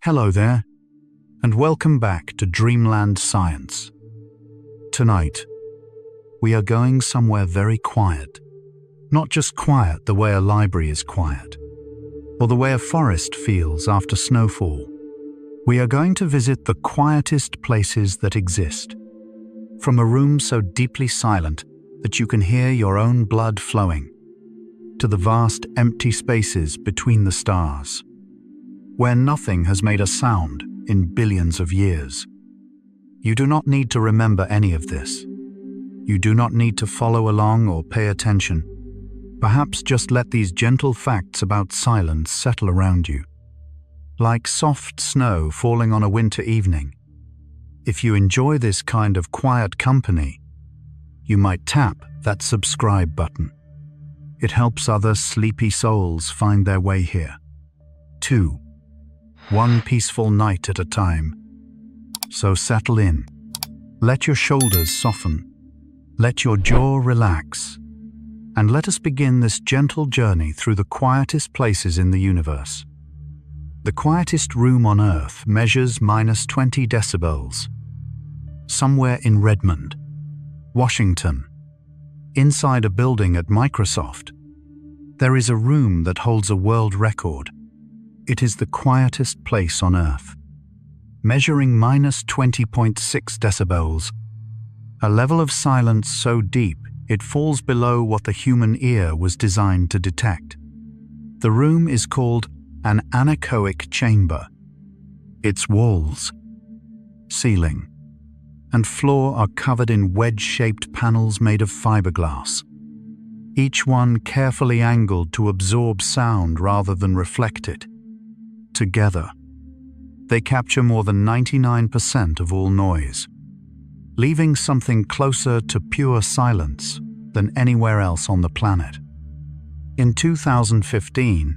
Hello there, and welcome back to Dreamland Science. Tonight, we are going somewhere very quiet. Not just quiet the way a library is quiet, or the way a forest feels after snowfall. We are going to visit the quietest places that exist. From a room so deeply silent that you can hear your own blood flowing, to the vast empty spaces between the stars, where nothing has made a sound in billions of years. You do not need to remember any of this. You do not need to follow along or pay attention. Perhaps just let these gentle facts about silence settle around you. Like soft snow falling on a winter evening. If you enjoy this kind of quiet company, you might tap that subscribe button. It helps other sleepy souls find their way here. 2. One peaceful night at a time. So settle in. Let your shoulders soften. Let your jaw relax. And let us begin this gentle journey through the quietest places in the universe. The quietest room on Earth measures -20 decibels. Somewhere in Redmond, Washington, inside a building at Microsoft, there is a room that holds a world record. It is the quietest place on Earth, measuring -20.6 decibels, a level of silence so deep it falls below what the human ear was designed to detect. The room is called an anechoic chamber. Its walls, ceiling, and floor are covered in wedge-shaped panels made of fiberglass, each one carefully angled to absorb sound rather than reflect it. Together, they capture more than 99% of all noise, leaving something closer to pure silence than anywhere else on the planet. In 2015,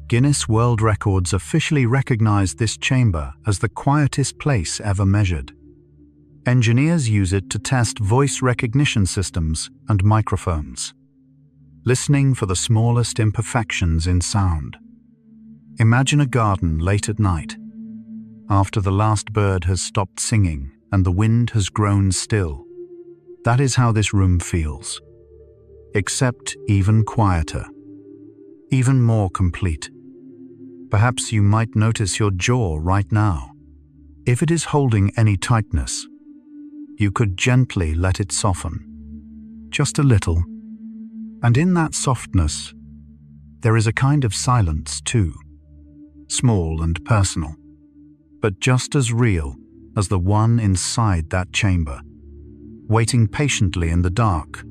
Guinness World Records officially recognized this chamber as the quietest place ever measured. Engineers use it to test voice recognition systems and microphones, listening for the smallest imperfections in sound. Imagine a garden late at night, after the last bird has stopped singing and the wind has grown still. That is how this room feels, except even quieter, even more complete. Perhaps you might notice your jaw right now. If it is holding any tightness, you could gently let it soften, just a little. And in that softness, there is a kind of silence too, small and personal, but just as real as the one inside that chamber, waiting patiently in the dark.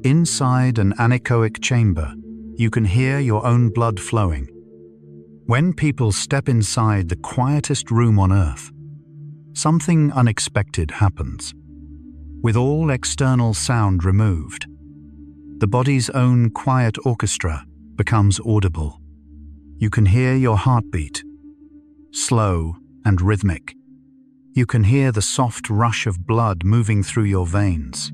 Inside an anechoic chamber, you can hear your own blood flowing. When people step inside the quietest room on Earth, something unexpected happens. With all external sound removed, the body's own quiet orchestra becomes audible. You can hear your heartbeat, slow and rhythmic. You can hear the soft rush of blood moving through your veins.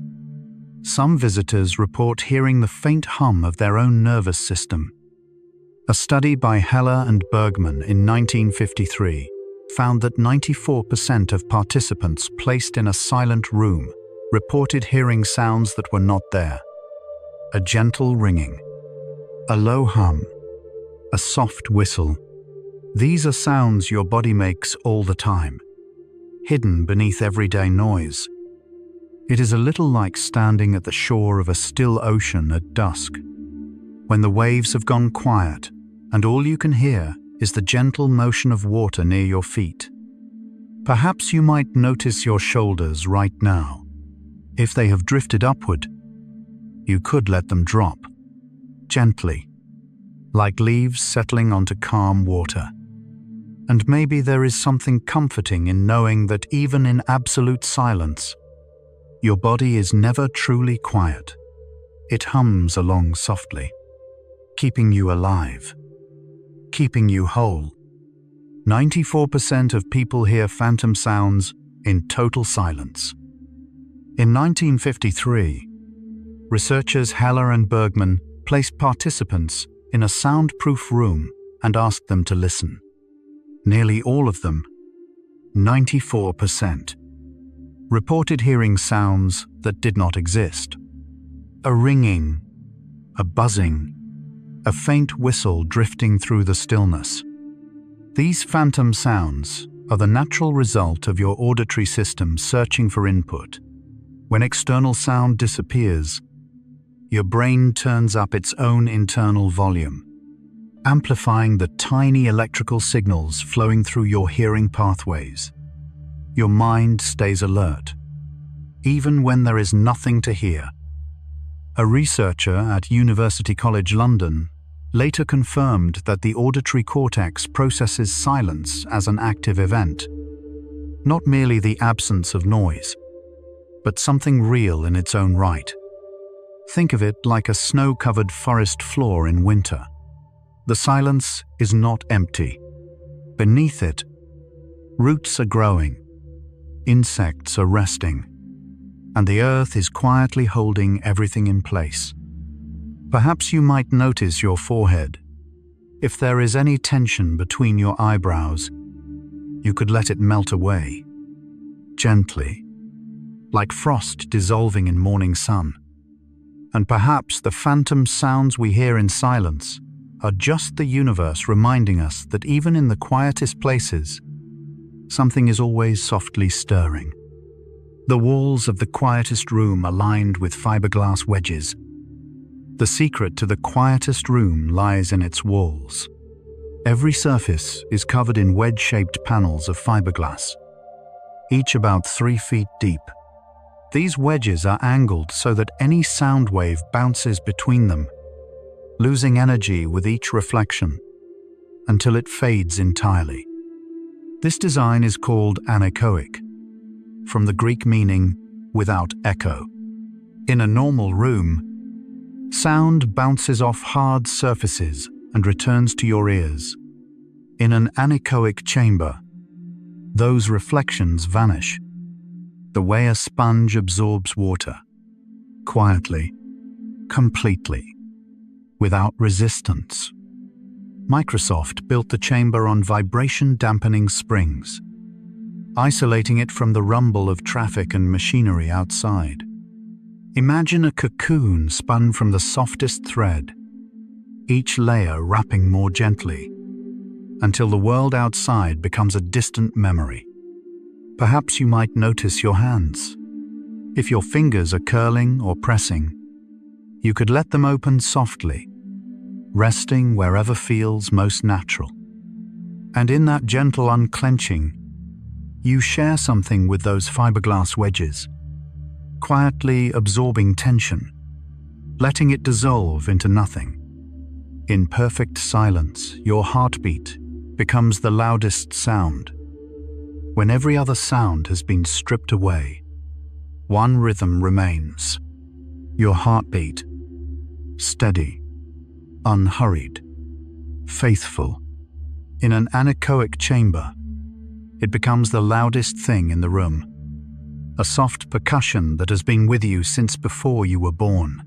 Some visitors report hearing the faint hum of their own nervous system. A study by Heller and Bergman in 1953 found that 94% of participants placed in a silent room reported hearing sounds that were not there. A gentle ringing, a low hum, a soft whistle. These are sounds your body makes all the time, hidden beneath everyday noise. It is a little like standing at the shore of a still ocean at dusk, when the waves have gone quiet and all you can hear is the gentle motion of water near your feet. Perhaps you might notice your shoulders right now. If they have drifted upward, you could let them drop, gently, like leaves settling onto calm water. And maybe there is something comforting in knowing that even in absolute silence, your body is never truly quiet. It hums along softly, keeping you alive, keeping you whole. 94% of people hear phantom sounds in total silence. In 1953, researchers Heller and Bergman placed participants in a soundproof room and asked them to listen. Nearly all of them, 94%, reported hearing sounds that did not exist. A ringing, a buzzing, a faint whistle drifting through the stillness. These phantom sounds are the natural result of your auditory system searching for input. When external sound disappears, your brain turns up its own internal volume, amplifying the tiny electrical signals flowing through your hearing pathways. Your mind stays alert, even when there is nothing to hear. A researcher at University College London later confirmed that the auditory cortex processes silence as an active event, not merely the absence of noise, but something real in its own right. Think of it like a snow-covered forest floor in winter. The silence is not empty. Beneath it, roots are growing, insects are resting, and the earth is quietly holding everything in place. Perhaps you might notice your forehead. If there is any tension between your eyebrows, you could let it melt away, gently, like frost dissolving in morning sun. And perhaps the phantom sounds we hear in silence are just the universe reminding us that even in the quietest places, something is always softly stirring. The walls of the quietest room are lined with fiberglass wedges. The secret to the quietest room lies in its walls. Every surface is covered in wedge-shaped panels of fiberglass, each about 3 feet deep. These wedges are angled so that any sound wave bounces between them, losing energy with each reflection until it fades entirely. This design is called anechoic, from the Greek meaning without echo. In a normal room, sound bounces off hard surfaces and returns to your ears. In an anechoic chamber, those reflections vanish, the way a sponge absorbs water, quietly, completely, without resistance. Microsoft built the chamber on vibration-dampening springs, isolating it from the rumble of traffic and machinery outside. Imagine a cocoon spun from the softest thread, each layer wrapping more gently, until the world outside becomes a distant memory. Perhaps you might notice your hands. If your fingers are curling or pressing, you could let them open softly, resting wherever feels most natural. And in that gentle unclenching, you share something with those fiberglass wedges, quietly absorbing tension, letting it dissolve into nothing. In perfect silence, your heartbeat becomes the loudest sound. When every other sound has been stripped away, one rhythm remains. Your heartbeat, steady, unhurried, faithful. In an anechoic chamber, it becomes the loudest thing in the room, a soft percussion that has been with you since before you were born.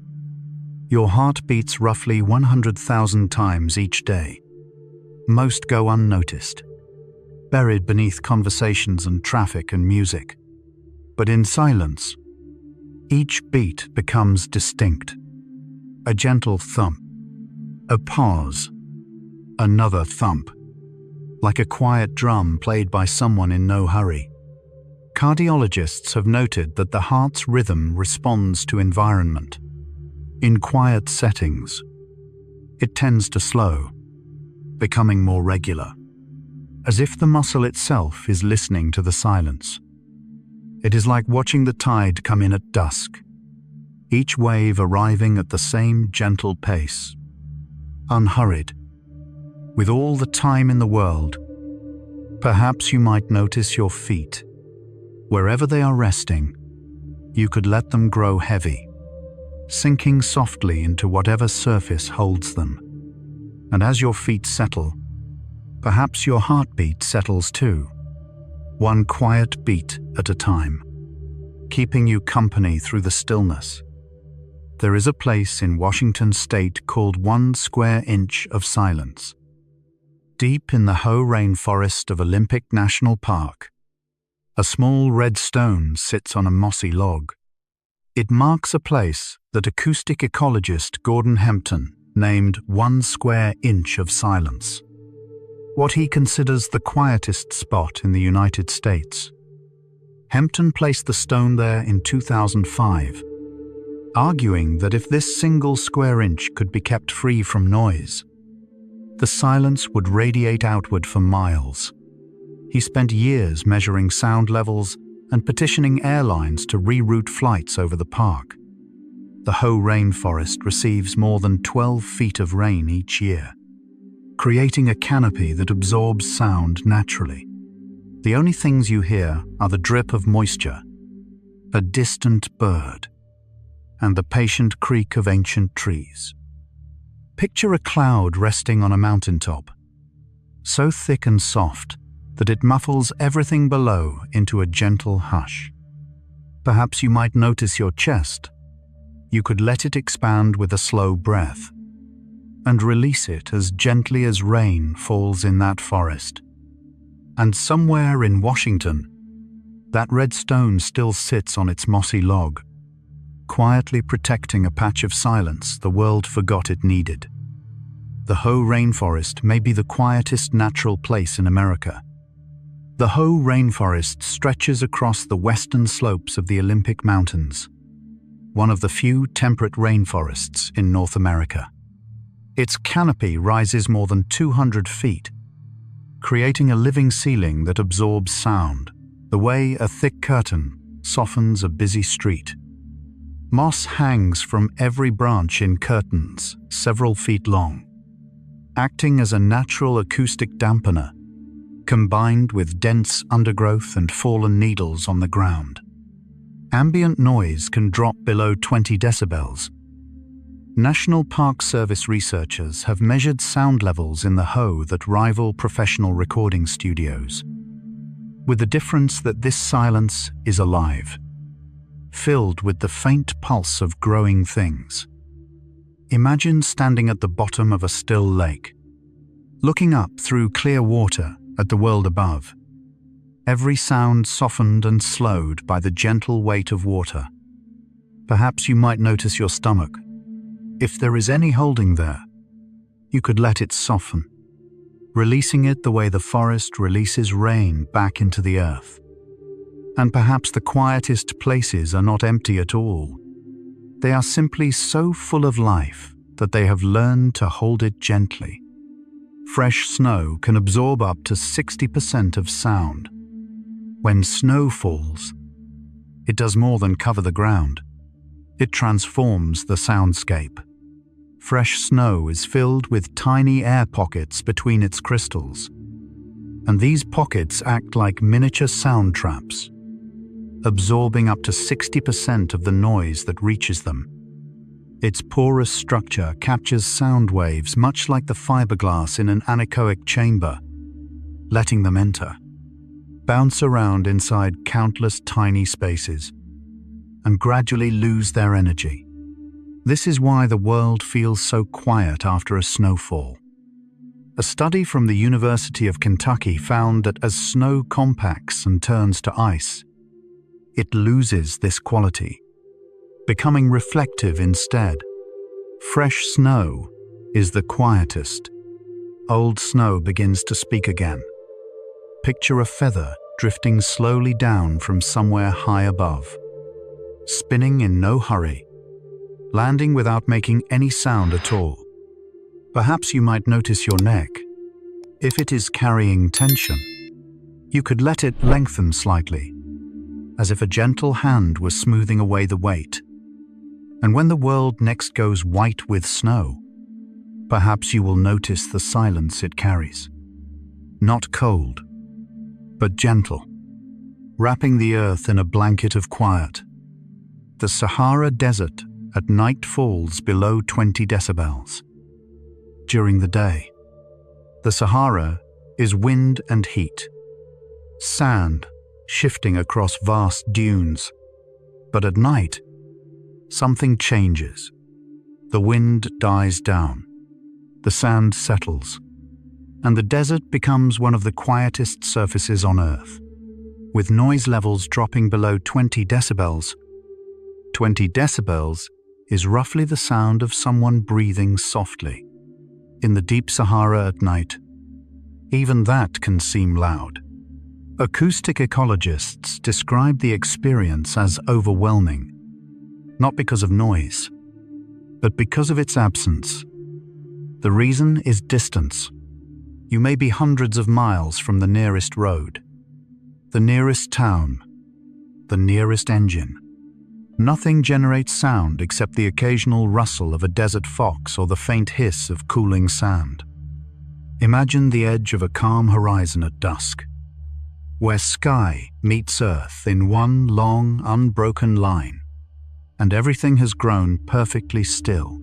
Your heart beats roughly 100,000 times each day. Most go unnoticed, buried beneath conversations and traffic and music. But in silence, each beat becomes distinct. A gentle thump, a pause, another thump, like a quiet drum played by someone in no hurry. Cardiologists have noted that the heart's rhythm responds to environment. In quiet settings, it tends to slow, becoming more regular, as if the muscle itself is listening to the silence. It is like watching the tide come in at dusk, each wave arriving at the same gentle pace, unhurried, with all the time in the world. Perhaps you might notice your feet. Wherever they are resting, you could let them grow heavy, sinking softly into whatever surface holds them. And as your feet settle, perhaps your heartbeat settles too, one quiet beat at a time, keeping you company through the stillness. There is a place in Washington state called 1 square inch of silence. Deep in the Hoh Rainforest of Olympic National Park, a small red stone sits on a mossy log. It marks a place that acoustic ecologist Gordon Hempton named 1 square inch of silence, what he considers the quietest spot in the United States. Hempton placed the stone there in 2005, arguing that if this single square inch could be kept free from noise, the silence would radiate outward for miles. He spent years measuring sound levels and petitioning airlines to reroute flights over the park. The Hoh Rainforest receives more than 12 feet of rain each year, creating a canopy that absorbs sound naturally. The only things you hear are the drip of moisture, a distant bird, and the patient creak of ancient trees. Picture a cloud resting on a mountaintop, so thick and soft that it muffles everything below into a gentle hush. Perhaps you might notice your chest. You could let it expand with a slow breath and release it as gently as rain falls in that forest. And somewhere in Washington, that red stone still sits on its mossy log, quietly protecting a patch of silence the world forgot it needed. The Hoh Rainforest may be the quietest natural place in America. The Hoh Rainforest stretches across the western slopes of the Olympic Mountains, one of the few temperate rainforests in North America. Its canopy rises more than 200 feet, creating a living ceiling that absorbs sound, the way a thick curtain softens a busy street. Moss hangs from every branch in curtains, several feet long, acting as a natural acoustic dampener, combined with dense undergrowth and fallen needles on the ground. Ambient noise can drop below 20 decibels. National Park Service researchers have measured sound levels in the Hoh that rival professional recording studios, with the difference that this silence is alive, filled with the faint pulse of growing things. Imagine standing at the bottom of a still lake, looking up through clear water at the world above, every sound softened and slowed by the gentle weight of water. Perhaps you might notice your stomach. If there is any holding there, you could let it soften, releasing it the way the forest releases rain back into the earth. And perhaps the quietest places are not empty at all. They are simply so full of life that they have learned to hold it gently. Fresh snow can absorb up to 60% of sound. When snow falls, it does more than cover the ground. It transforms the soundscape. Fresh snow is filled with tiny air pockets between its crystals, and these pockets act like miniature sound traps, absorbing up to 60% of the noise that reaches them. Its porous structure captures sound waves much like the fiberglass in an anechoic chamber, letting them enter, bounce around inside countless tiny spaces, and gradually lose their energy. This is why the world feels so quiet after a snowfall. A study from the University of Kentucky found that as snow compacts and turns to ice, it loses this quality, becoming reflective instead. Fresh snow is the quietest. Old snow begins to speak again. Picture a feather drifting slowly down from somewhere high above, spinning in no hurry, landing without making any sound at all. Perhaps you might notice your neck. If it is carrying tension, you could let it lengthen slightly, as if a gentle hand was smoothing away the weight. And when the world next goes white with snow, perhaps you will notice the silence it carries. Not cold, but gentle, wrapping the earth in a blanket of quiet. The Sahara Desert at night falls below 20 decibels. During the day, the Sahara is wind and heat, sand shifting across vast dunes. But at night, something changes. The wind dies down, the sand settles, and the desert becomes one of the quietest surfaces on Earth, with noise levels dropping below 20 decibels. 20 decibels is roughly the sound of someone breathing softly. In the deep Sahara at night, even that can seem loud. Acoustic ecologists describe the experience as overwhelming, not because of noise, but because of its absence. The reason is distance. You may be hundreds of miles from the nearest road, the nearest town, the nearest engine. Nothing generates sound except the occasional rustle of a desert fox or the faint hiss of cooling sand. Imagine the edge of a calm horizon at dusk, where sky meets earth in one long, unbroken line, and everything has grown perfectly still.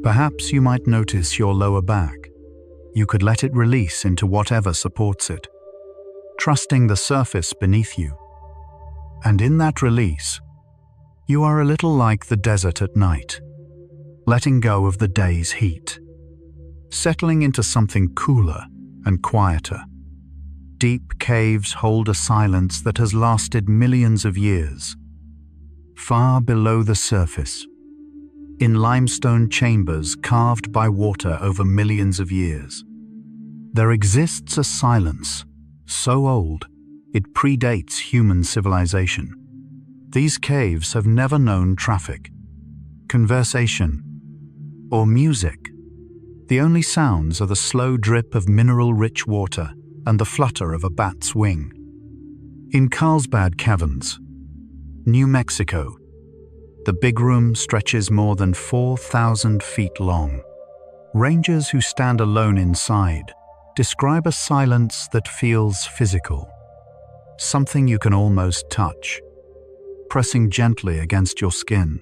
Perhaps you might notice your lower back. You could let it release into whatever supports it, trusting the surface beneath you. And in that release, you are a little like the desert at night, letting go of the day's heat, settling into something cooler and quieter. Deep caves hold a silence that has lasted millions of years. Far below the surface, in limestone chambers carved by water over millions of years, there exists a silence so old it predates human civilization. These caves have never known traffic, conversation, or music. The only sounds are the slow drip of mineral-rich water and the flutter of a bat's wing. In Carlsbad Caverns, New Mexico, the big room stretches more than 4,000 feet long. Rangers who stand alone inside describe a silence that feels physical, something you can almost touch, pressing gently against your skin.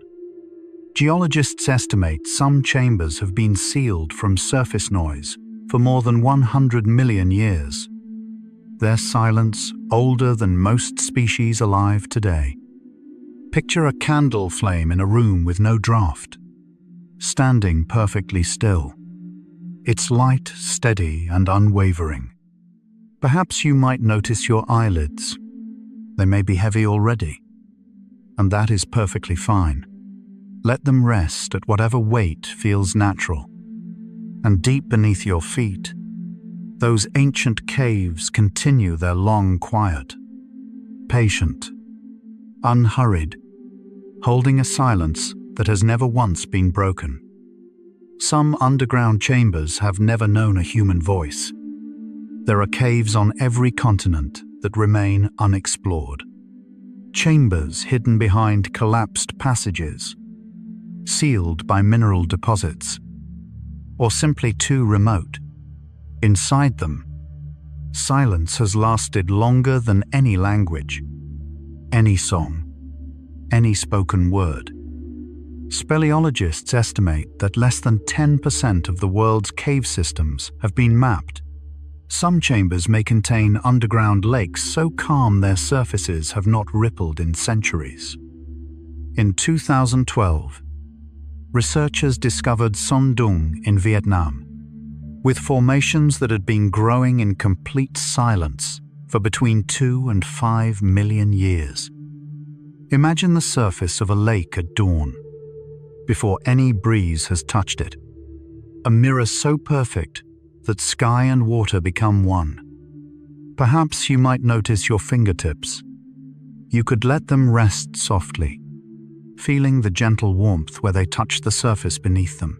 Geologists estimate some chambers have been sealed from surface noise for more than 100 million years. Their silence older than most species alive today. Picture a candle flame in a room with no draft, standing perfectly still. Its light steady and unwavering. Perhaps you might notice your eyelids. They may be heavy already, and that is perfectly fine. Let them rest at whatever weight feels natural. And deep beneath your feet, those ancient caves continue their long quiet, patient, unhurried, holding a silence that has never once been broken. Some underground chambers have never known a human voice. There are caves on every continent that remain unexplored. Chambers hidden behind collapsed passages, sealed by mineral deposits, or simply too remote. Inside them, silence has lasted longer than any language, any song, any spoken word. Speleologists estimate that less than 10% of the world's cave systems have been mapped. Some chambers may contain underground lakes so calm their surfaces have not rippled in centuries. In 2012, researchers discovered Son Doong in Vietnam, with formations that had been growing in complete silence for between 2 and 5 million years. Imagine the surface of a lake at dawn, before any breeze has touched it. A mirror so perfect that sky and water become one. Perhaps you might notice your fingertips. You could let them rest softly, feeling the gentle warmth where they touch the surface beneath them.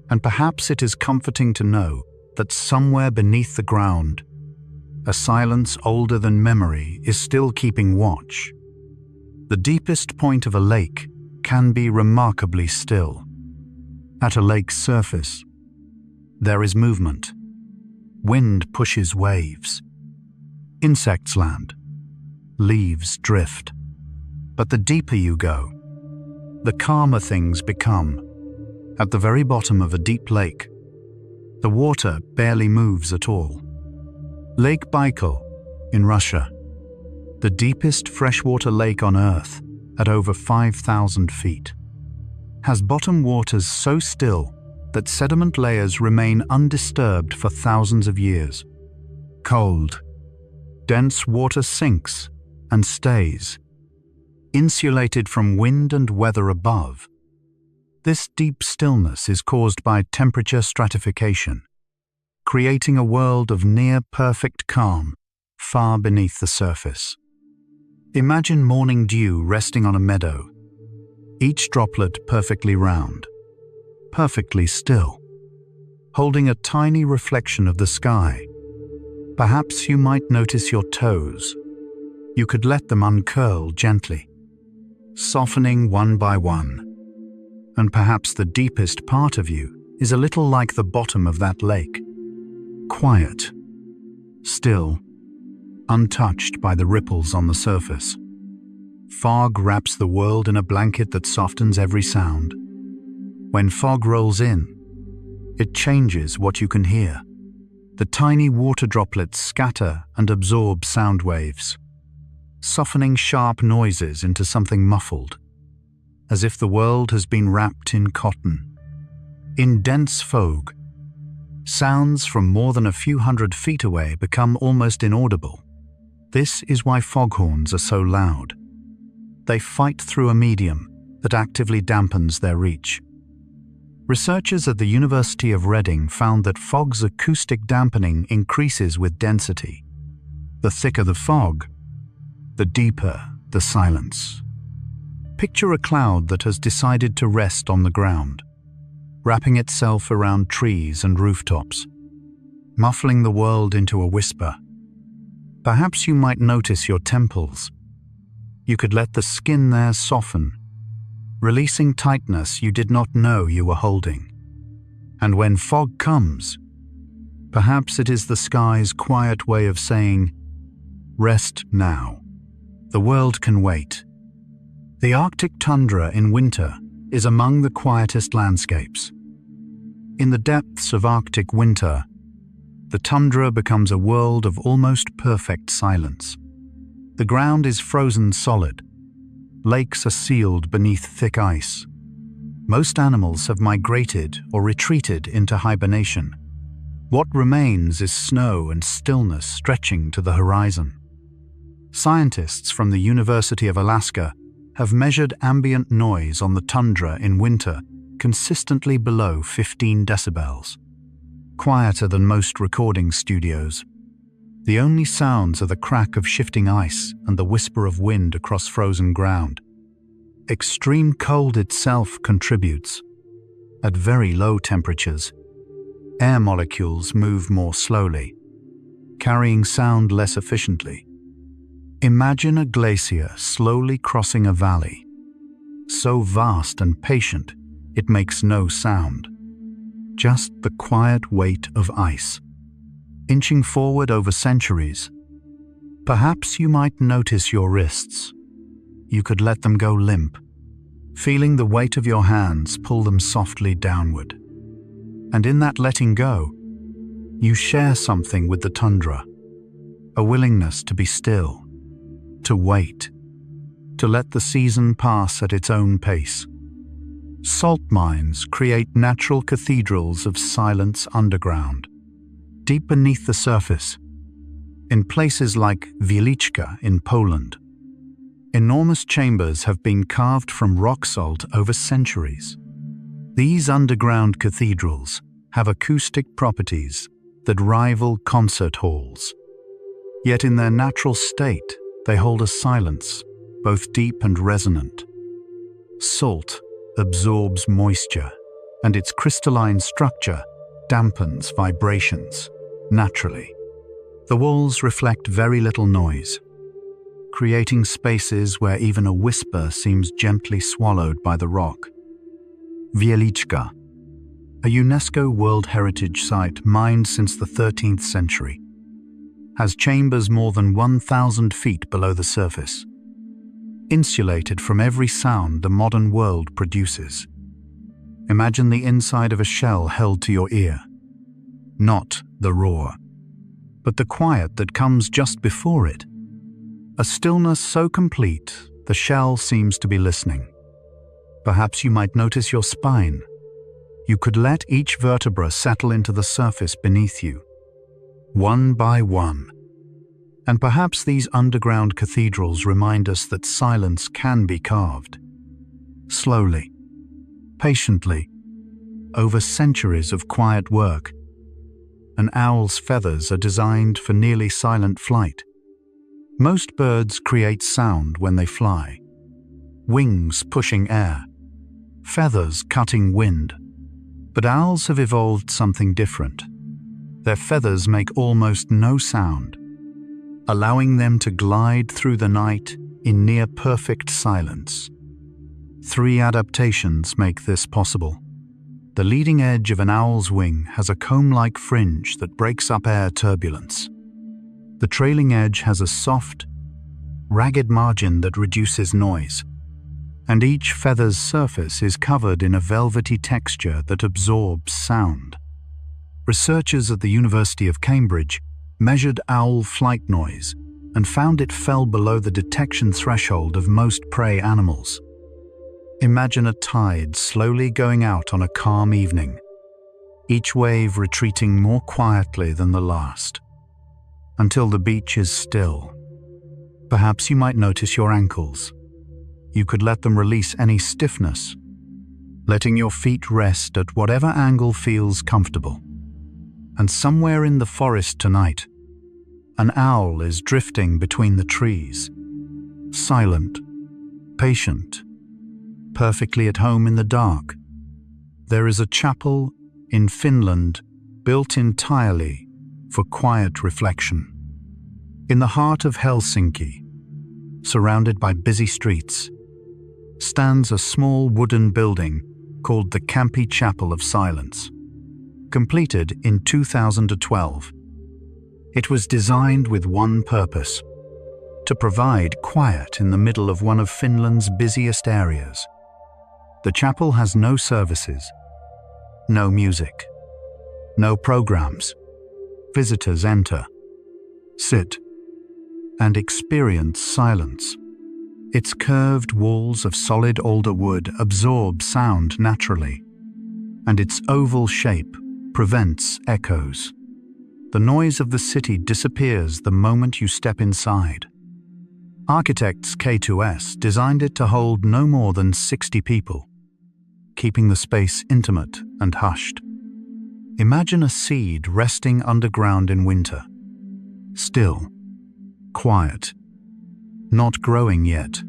And perhaps it is comforting to know that somewhere beneath the ground, a silence older than memory is still keeping watch. The deepest point of a lake can be remarkably still. At a lake's surface, there is movement. Wind pushes waves. Insects land. Leaves drift. But the deeper you go, the calmer things become. At the very bottom of a deep lake, the water barely moves at all. Lake Baikal in Russia, the deepest freshwater lake on Earth at over 5,000 feet, has bottom waters so still that sediment layers remain undisturbed for thousands of years. Cold, dense water sinks and stays, insulated from wind and weather above. This deep stillness is caused by temperature stratification, creating a world of near-perfect calm far beneath the surface. Imagine morning dew resting on a meadow, each droplet perfectly round, perfectly still, holding a tiny reflection of the sky. Perhaps you might notice your toes. You could let them uncurl gently, softening one by one. And perhaps the deepest part of you is a little like the bottom of that lake, quiet, still, untouched by the ripples on the surface. Fog wraps the world in a blanket that softens every sound. When fog rolls in, it changes what you can hear. The tiny water droplets scatter and absorb sound waves, softening sharp noises into something muffled, as if the world has been wrapped in cotton. In dense fog, sounds from more than a few hundred feet away become almost inaudible. This is why foghorns are so loud. They fight through a medium that actively dampens their reach. Researchers at the University of Reading found that fog's acoustic dampening increases with density. The thicker the fog, the deeper the silence. Picture a cloud that has decided to rest on the ground, wrapping itself around trees and rooftops, muffling the world into a whisper. Perhaps you might notice your temples. You could let the skin there soften, releasing tightness you did not know you were holding. And when fog comes, perhaps it is the sky's quiet way of saying, "Rest now. The world can wait." The Arctic tundra in winter is among the quietest landscapes. In the depths of Arctic winter, the tundra becomes a world of almost perfect silence. The ground is frozen solid. Lakes are sealed beneath thick ice. Most animals have migrated or retreated into hibernation. What remains is snow and stillness stretching to the horizon. Scientists from the University of Alaska have measured ambient noise on the tundra in winter consistently below 15 decibels, quieter than most recording studios. The only sounds are the crack of shifting ice and the whisper of wind across frozen ground. Extreme cold itself contributes. At very low temperatures, air molecules move more slowly, carrying sound less efficiently. Imagine a glacier slowly crossing a valley, so vast and patient it makes no sound, just the quiet weight of ice, inching forward over centuries. Perhaps you might notice your wrists. You could let them go limp, feeling the weight of your hands pull them softly downward. And in that letting go, you share something with the tundra, a willingness to be still, to wait, to let the season pass at its own pace. Salt mines create natural cathedrals of silence underground, deep beneath the surface. In places like Wieliczka in Poland, enormous chambers have been carved from rock salt over centuries. These underground cathedrals have acoustic properties that rival concert halls. Yet in their natural state, they hold a silence, both deep and resonant. Salt absorbs moisture, and its crystalline structure dampens vibrations naturally. The walls reflect very little noise, creating spaces where even a whisper seems gently swallowed by the rock. Wieliczka, a UNESCO World Heritage Site mined since the 13th century, has chambers more than 1,000 feet below the surface, insulated from every sound the modern world produces. Imagine the inside of a shell held to your ear, not the roar, but the quiet that comes just before it. A stillness so complete, the shell seems to be listening. Perhaps you might notice your spine. You could let each vertebra settle into the surface beneath you, one by one. And perhaps these underground cathedrals remind us that silence can be carved. Slowly, patiently, over centuries of quiet work. An owl's feathers are designed for nearly silent flight. Most birds create sound when they fly. Wings pushing air, feathers cutting wind. But owls have evolved something different. Their feathers make almost no sound, allowing them to glide through the night in near-perfect silence. 3 adaptations make this possible. The leading edge of an owl's wing has a comb-like fringe that breaks up air turbulence. The trailing edge has a soft, ragged margin that reduces noise, and each feather's surface is covered in a velvety texture that absorbs sound. Researchers at the University of Cambridge measured owl flight noise and found it fell below the detection threshold of most prey animals. Imagine a tide slowly going out on a calm evening, each wave retreating more quietly than the last, until the beach is still. Perhaps you might notice your ankles. You could let them release any stiffness, letting your feet rest at whatever angle feels comfortable. And somewhere in the forest tonight, an owl is drifting between the trees, silent, patient, perfectly at home in the dark. There is a chapel in Finland built entirely for quiet reflection. In the heart of Helsinki, surrounded by busy streets, stands a small wooden building called the Kamppi Chapel of Silence. Completed in 2012. It was designed with one purpose: to provide quiet in the middle of one of Finland's busiest areas. The chapel has no services, no music, no programs. Visitors enter, sit, and experience silence. Its curved walls of solid alder wood absorb sound naturally, and its oval shape prevents echoes. The noise of the city disappears the moment you step inside. Architects K2S designed it to hold no more than 60 people, keeping the space intimate and hushed. Imagine a seed resting underground in winter, still, quiet, not growing yet,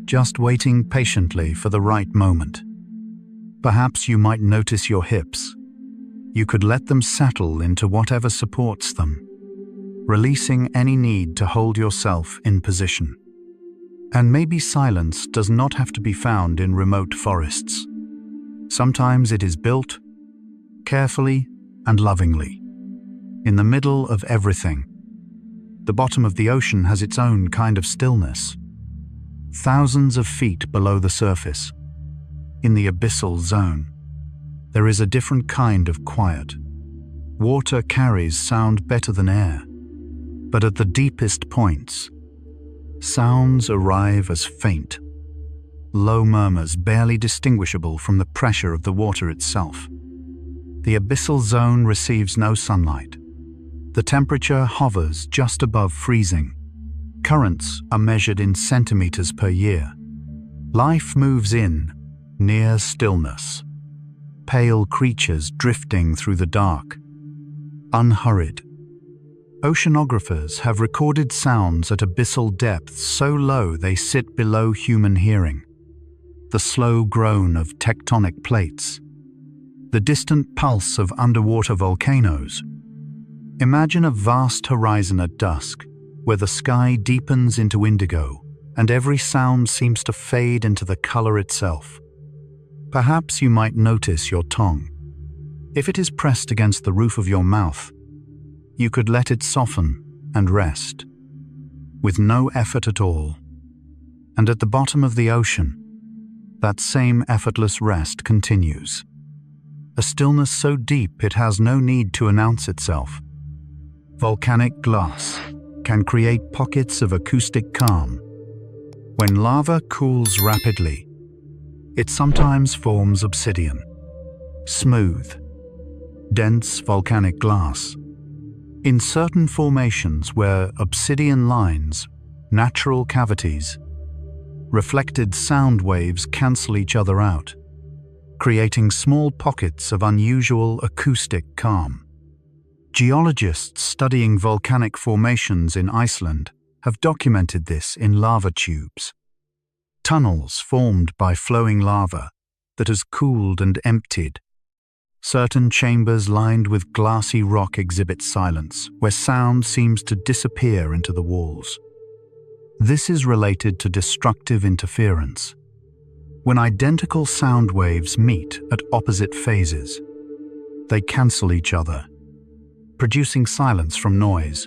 just waiting patiently for the right moment. Perhaps you might notice your hips. You could let them settle into whatever supports them, releasing any need to hold yourself in position. And maybe silence does not have to be found in remote forests. Sometimes it is built, carefully and lovingly, in the middle of everything. The bottom of the ocean has its own kind of stillness. Thousands of feet below the surface, in the abyssal zone, there is a different kind of quiet. Water carries sound better than air, but at the deepest points, sounds arrive as faint, low murmurs barely distinguishable from the pressure of the water itself. The abyssal zone receives no sunlight. The temperature hovers just above freezing. Currents are measured in centimeters per year. Life moves in near stillness. Pale creatures drifting through the dark, unhurried. Oceanographers have recorded sounds at abyssal depths so low they sit below human hearing. The slow groan of tectonic plates, the distant pulse of underwater volcanoes. Imagine a vast horizon at dusk, where the sky deepens into indigo, and every sound seems to fade into the color itself. Perhaps you might notice your tongue. If it is pressed against the roof of your mouth, you could let it soften and rest, with no effort at all. And at the bottom of the ocean, that same effortless rest continues. A stillness so deep it has no need to announce itself. Volcanic glass can create pockets of acoustic calm. When lava cools rapidly, it sometimes forms obsidian, Smooth, dense volcanic glass. In certain formations where obsidian lines, natural cavities, reflected sound waves cancel each other out, creating small pockets of unusual acoustic calm. Geologists studying volcanic formations in Iceland have documented this in lava tubes, tunnels formed by flowing lava that has cooled and emptied. Certain chambers lined with glassy rock exhibit silence, where sound seems to disappear into the walls. This is related to destructive interference. When identical sound waves meet at opposite phases, they cancel each other, producing silence from noise.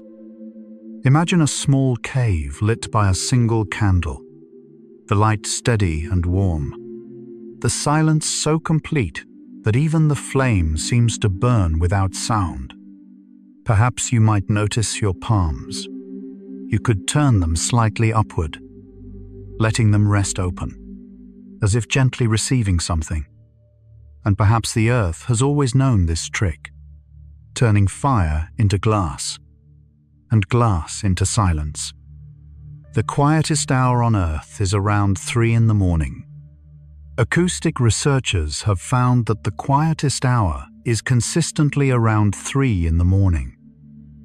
Imagine a small cave lit by a single candle, the light steady and warm. The silence so complete that even the flame seems to burn without sound. Perhaps you might notice your palms. You could turn them slightly upward, letting them rest open, as if gently receiving something. And perhaps the earth has always known this trick, turning fire into glass, and glass into silence. The quietest hour on Earth is around 3 in the morning. Acoustic researchers have found that the quietest hour is consistently around 3 in the morning.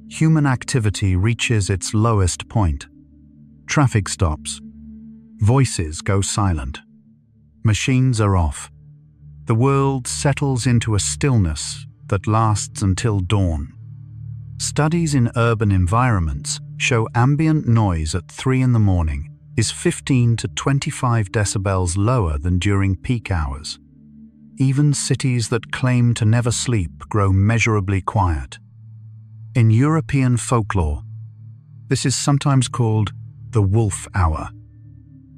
Human activity reaches its lowest point. Traffic stops. Voices go silent. Machines are off. The world settles into a stillness that lasts until dawn. Studies in urban environments show ambient noise at 3 in the morning is 15 to 25 decibels lower than during peak hours. Even cities that claim to never sleep grow measurably quiet. In European folklore, this is sometimes called the wolf hour,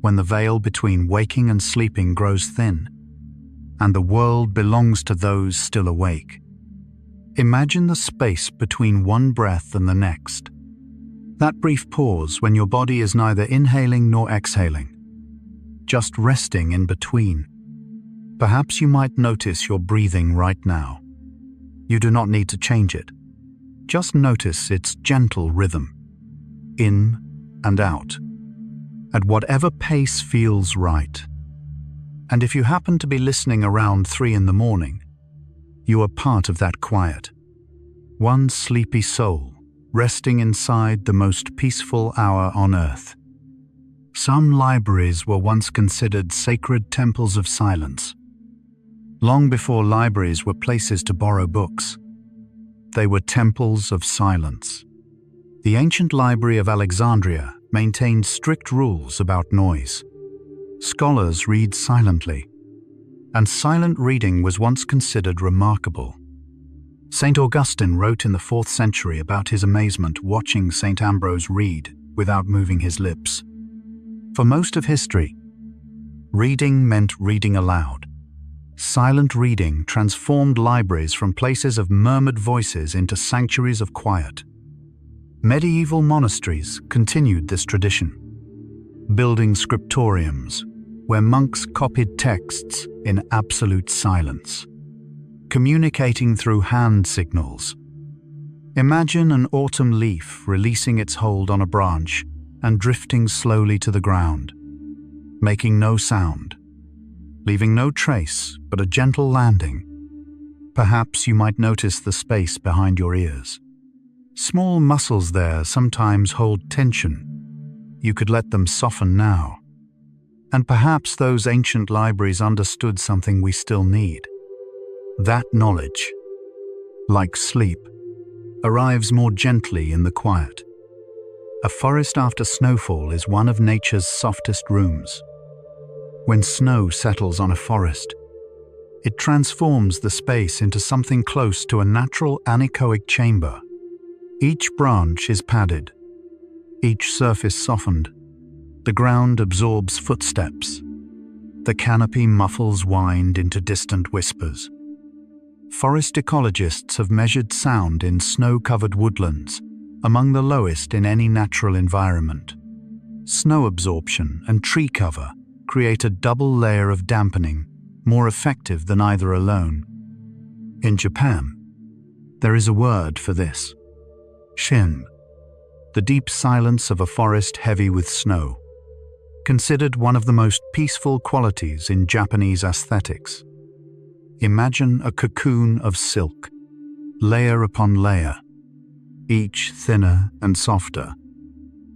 when the veil between waking and sleeping grows thin, and the world belongs to those still awake. Imagine the space between one breath and the next. That brief pause when your body is neither inhaling nor exhaling, just resting in between. Perhaps you might notice your breathing right now. You do not need to change it. Just notice its gentle rhythm, in and out, at whatever pace feels right. And if you happen to be listening around 3 in the morning, you are part of that quiet. One sleepy soul, resting inside the most peaceful hour on Earth. Some libraries were once considered sacred temples of silence. Long before libraries were places to borrow books, they were temples of silence. The ancient Library of Alexandria maintained strict rules about noise. Scholars read silently, and silent reading was once considered remarkable. St. Augustine wrote in the 4th century about his amazement watching St. Ambrose read without moving his lips. For most of history, reading meant reading aloud. Silent reading transformed libraries from places of murmured voices into sanctuaries of quiet. Medieval monasteries continued this tradition, building scriptoriums, where monks copied texts in absolute silence, communicating through hand signals. Imagine an autumn leaf releasing its hold on a branch and drifting slowly to the ground, making no sound, leaving no trace but a gentle landing. Perhaps you might notice the space behind your ears. Small muscles there sometimes hold tension. You could let them soften now. And perhaps those ancient libraries understood something we still need. That knowledge, like sleep, arrives more gently in the quiet. A forest after snowfall is one of nature's softest rooms. When snow settles on a forest, it transforms the space into something close to a natural anechoic chamber. Each branch is padded, each surface softened. The ground absorbs footsteps. The canopy muffles wind into distant whispers. Forest ecologists have measured sound in snow-covered woodlands, among the lowest in any natural environment. Snow absorption and tree cover create a double layer of dampening, more effective than either alone. In Japan, there is a word for this: shin, the deep silence of a forest heavy with snow, considered one of the most peaceful qualities in Japanese aesthetics. Imagine a cocoon of silk, layer upon layer, each thinner and softer,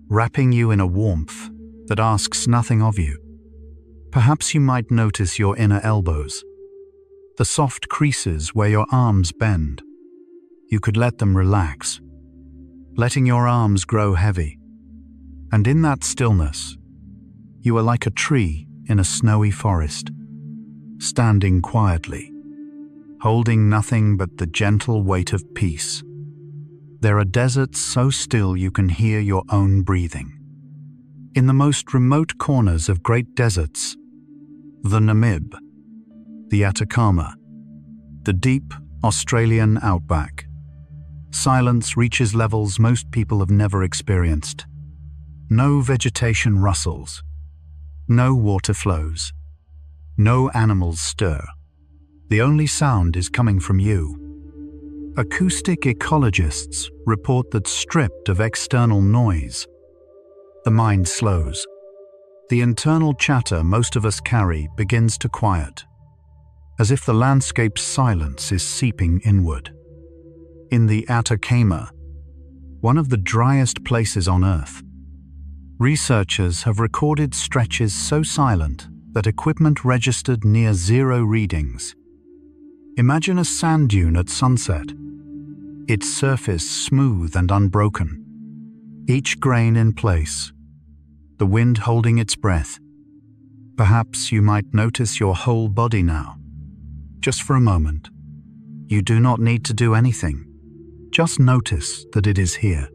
wrapping you in a warmth that asks nothing of you. Perhaps you might notice your inner elbows, the soft creases where your arms bend. You could let them relax, letting your arms grow heavy. And in that stillness, you are like a tree in a snowy forest, standing quietly, holding nothing but the gentle weight of peace. There are deserts so still you can hear your own breathing. In the most remote corners of great deserts, the Namib, the Atacama, the deep Australian outback, silence reaches levels most people have never experienced. No vegetation rustles, no water flows, no animals stir. The only sound is coming from you. Acoustic ecologists report that stripped of external noise, the mind slows. The internal chatter most of us carry begins to quiet, as if the landscape's silence is seeping inward. In the Atacama, one of the driest places on Earth, researchers have recorded stretches so silent that equipment registered near zero readings. Imagine a sand dune at sunset, its surface smooth and unbroken, each grain in place, the wind holding its breath. Perhaps you might notice your whole body now, just for a moment. You do not need to do anything. Just notice that it is here,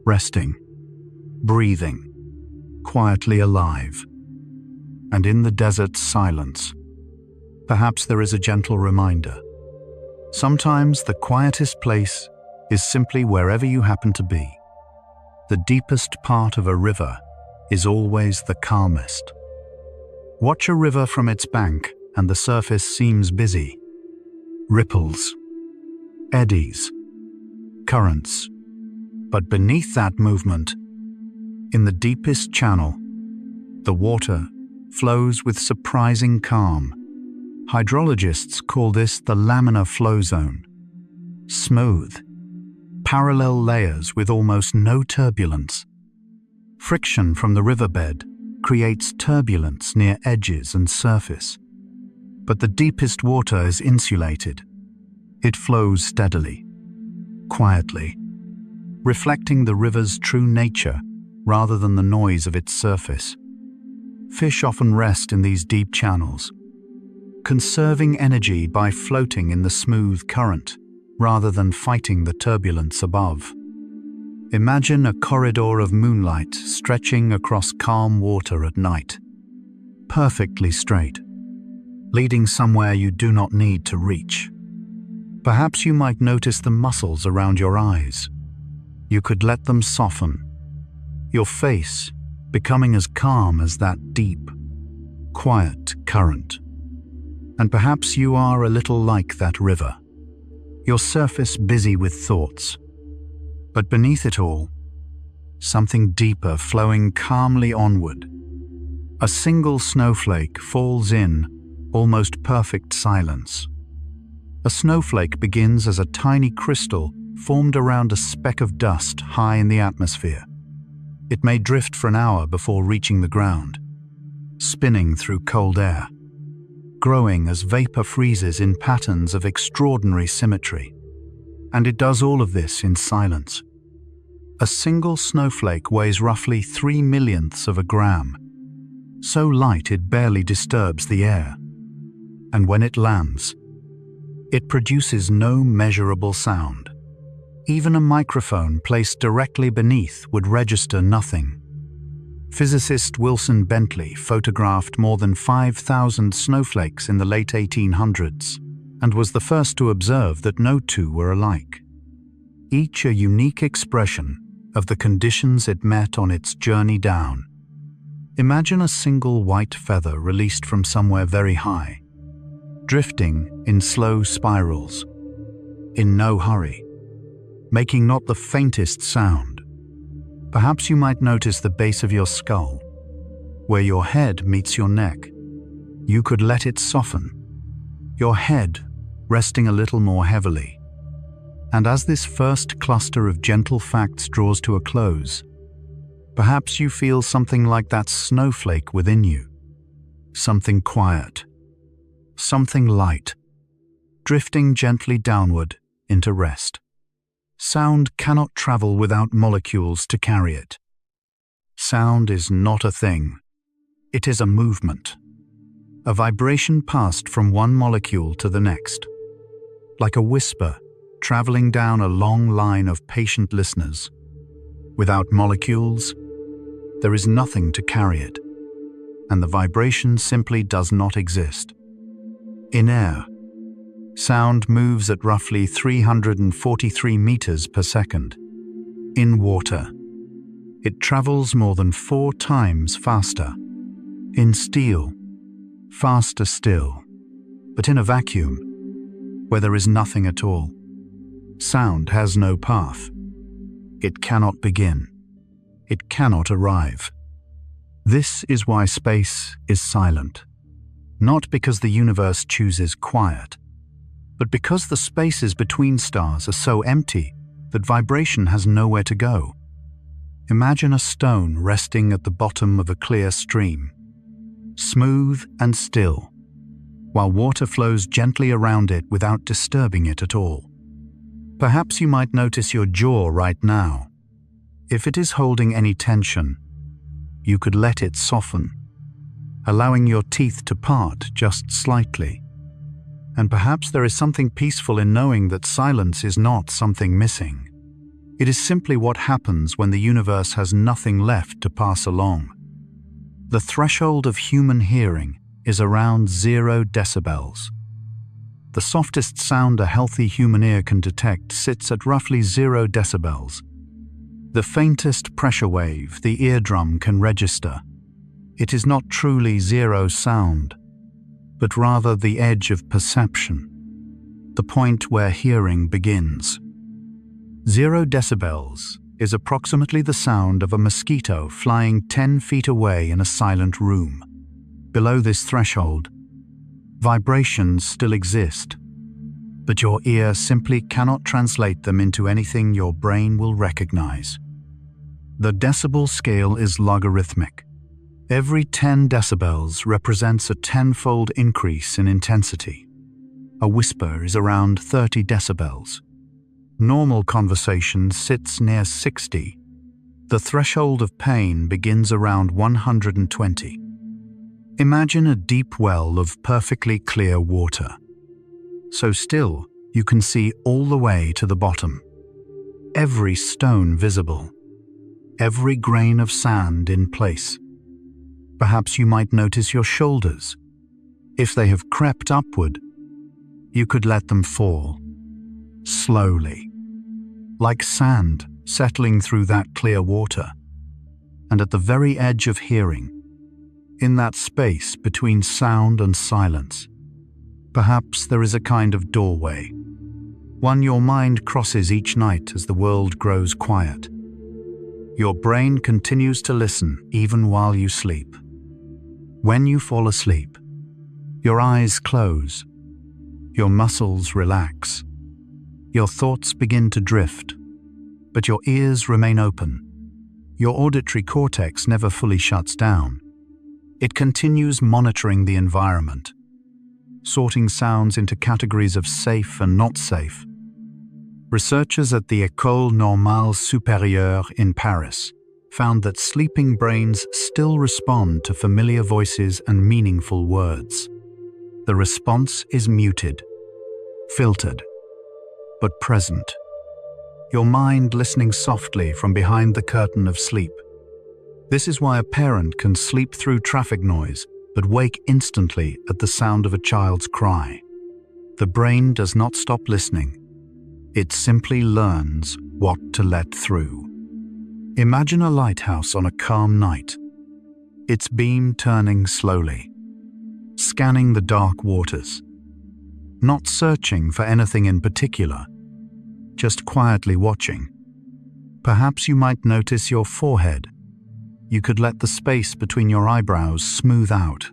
resting, breathing, quietly alive. And in the desert's silence, perhaps there is a gentle reminder. Sometimes the quietest place is simply wherever you happen to be. The deepest part of a river is always the calmest. Watch a river from its bank and the surface seems busy. Ripples, eddies, currents. But beneath that movement, in the deepest channel, the water flows with surprising calm. Hydrologists call this the laminar flow zone. Smooth, parallel layers with almost no turbulence. Friction from the riverbed creates turbulence near edges and surface. But the deepest water is insulated. It flows steadily, quietly, reflecting the river's true nature rather than the noise of its surface. Fish often rest in these deep channels, conserving energy by floating in the smooth current rather than fighting the turbulence above. Imagine a corridor of moonlight stretching across calm water at night, perfectly straight, leading somewhere you do not need to reach. Perhaps you might notice the muscles around your eyes. You could let them soften, your face becoming as calm as that deep, quiet current. And perhaps you are a little like that river, your surface busy with thoughts. But beneath it all, something deeper flowing calmly onward. A single snowflake falls in almost perfect silence. A snowflake begins as a tiny crystal formed around a speck of dust high in the atmosphere. It may drift for an hour before reaching the ground, spinning through cold air, growing as vapor freezes in patterns of extraordinary symmetry. And it does all of this in silence. A single snowflake weighs roughly 3/millionths of a gram, so light it barely disturbs the air. And when it lands, it produces no measurable sound. Even a microphone placed directly beneath would register nothing. Physicist Wilson Bentley photographed more than 5,000 snowflakes in the late 1800s and was the first to observe that no two were alike, each a unique expression of the conditions it met on its journey down. Imagine a single white feather released from somewhere very high, drifting in slow spirals, in no hurry, making not the faintest sound. Perhaps you might notice the base of your skull, where your head meets your neck. You could let it soften, your head resting a little more heavily. And as this first cluster of gentle facts draws to a close, perhaps you feel something like that snowflake within you, something quiet, something light, drifting gently downward into rest. Sound cannot travel without molecules to carry it. Sound is not a thing. It is a movement, a vibration passed from one molecule to the next, like a whisper traveling down a long line of patient listeners. Without molecules, there is nothing to carry it, and the vibration simply does not exist. In air, sound moves at roughly 343 meters per second. In water, it travels more than 4 times faster. In steel, faster still. But in a vacuum, where there is nothing at all, sound has no path. It cannot begin. It cannot arrive. This is why space is silent. Not because the universe chooses quiet, but because the spaces between stars are so empty that vibration has nowhere to go. Imagine a stone resting at the bottom of a clear stream, smooth and still, while water flows gently around it without disturbing it at all. Perhaps you might notice your jaw right now. If it is holding any tension, you could let it soften, allowing your teeth to part just slightly. And perhaps there is something peaceful in knowing that silence is not something missing. It is simply what happens when the universe has nothing left to pass along. The threshold of human hearing is around 0 decibels. The softest sound a healthy human ear can detect sits at roughly 0 decibels. The faintest pressure wave the eardrum can register. It is not truly zero sound, but rather the edge of perception, the point where hearing begins. 0 decibels is approximately the sound of a mosquito flying 10 feet away in a silent room. Below this threshold, vibrations still exist, but your ear simply cannot translate them into anything your brain will recognize. The decibel scale is logarithmic. Every 10 decibels represents a 10-fold increase in intensity. A whisper is around 30 decibels. Normal conversation sits near 60. The threshold of pain begins around 120. Imagine a deep well of perfectly clear water. So still, you can see all the way to the bottom. Every stone visible. Every grain of sand in place. Perhaps you might notice your shoulders. If they have crept upward, you could let them fall, slowly, like sand settling through that clear water. And at the very edge of hearing, in that space between sound and silence, perhaps there is a kind of doorway, one your mind crosses each night as the world grows quiet. Your brain continues to listen even while you sleep. When you fall asleep, your eyes close, your muscles relax, your thoughts begin to drift, but your ears remain open. Your auditory cortex never fully shuts down. It continues monitoring the environment, sorting sounds into categories of safe and not safe. Researchers at the École Normale Supérieure in Paris found that sleeping brains still respond to familiar voices and meaningful words. The response is muted, filtered, but present. Your mind listening softly from behind the curtain of sleep. This is why a parent can sleep through traffic noise but wake instantly at the sound of a child's cry. The brain does not stop listening. It simply learns what to let through. Imagine a lighthouse on a calm night, its beam turning slowly, scanning the dark waters. not searching for anything in particular, just quietly watching. Perhaps you might notice your forehead. You could let the space between your eyebrows smooth out,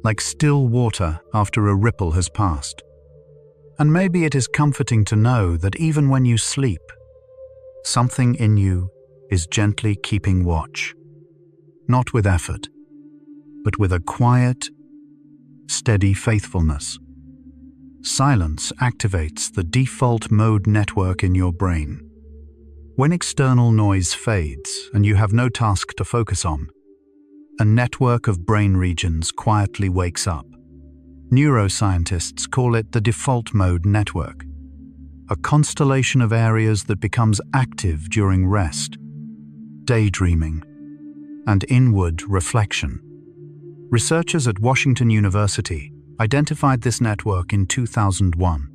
like still water after a ripple has passed. And maybe it is comforting to know that even when you sleep, something in you is gently keeping watch, not with effort, but with a quiet, steady faithfulness. Silence activates the default mode network in your brain. When external noise fades and you have no task to focus on, a network of brain regions quietly wakes up. Neuroscientists call it the default mode network, a constellation of areas that becomes active during rest, daydreaming, and inward reflection. Researchers at Washington University identified this network in 2001.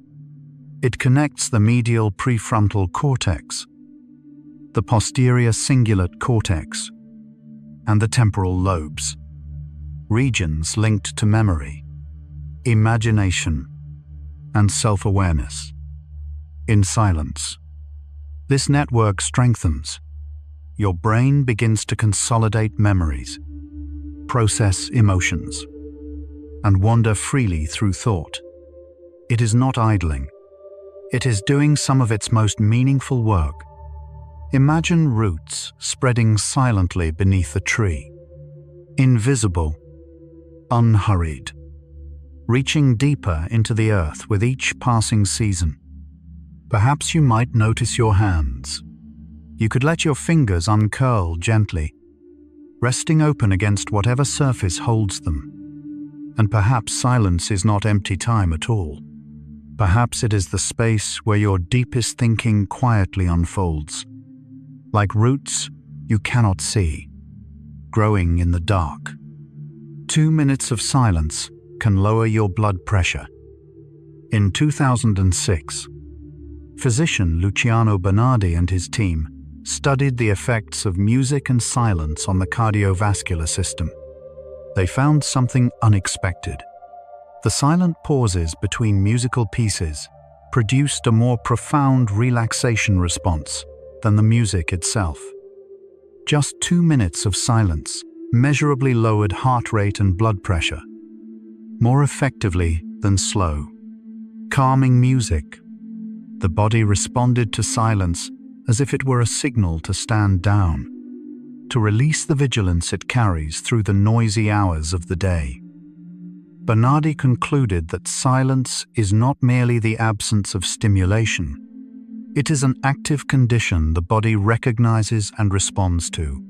It connects the medial prefrontal cortex, the posterior cingulate cortex, and the temporal lobes, regions linked to memory, imagination, and self-awareness. In silence, this network strengthens. Your brain begins to consolidate memories, process emotions, and wander freely through thought. It is not idling. It is doing some of its most meaningful work. Imagine roots spreading silently beneath a tree, invisible, unhurried, reaching deeper into the earth with each passing season. Perhaps you might notice your hands. You could let your fingers uncurl gently, resting open against whatever surface holds them. And perhaps silence is not empty time at all. Perhaps it is the space where your deepest thinking quietly unfolds, like roots you cannot see, growing in the dark. 2 minutes of silence can lower your blood pressure. In 2006, physician Luciano Bernardi and his team studied the effects of music and silence on the cardiovascular system. They found something unexpected. The silent pauses between musical pieces produced a more profound relaxation response than the music itself. Just 2 minutes of silence measurably lowered heart rate and blood pressure, more effectively than slow, calming music. The body responded to silence as if it were a signal to stand down, to release the vigilance it carries through the noisy hours of the day. Bernardi concluded that silence is not merely the absence of stimulation. It is an active condition the body recognizes and responds to,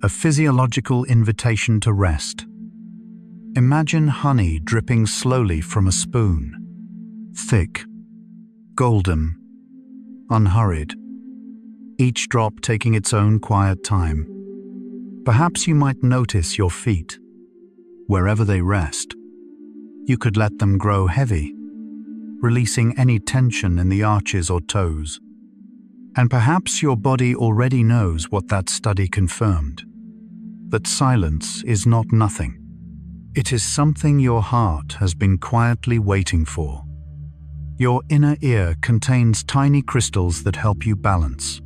a physiological invitation to rest. Imagine honey dripping slowly from a spoon, thick, golden, unhurried, each drop taking its own quiet time. Perhaps you might notice your feet. Wherever they rest, you could let them grow heavy, releasing any tension in the arches or toes. And perhaps your body already knows what that study confirmed, that silence is not nothing. It is something your heart has been quietly waiting for. Your inner ear contains tiny crystals that help you balance.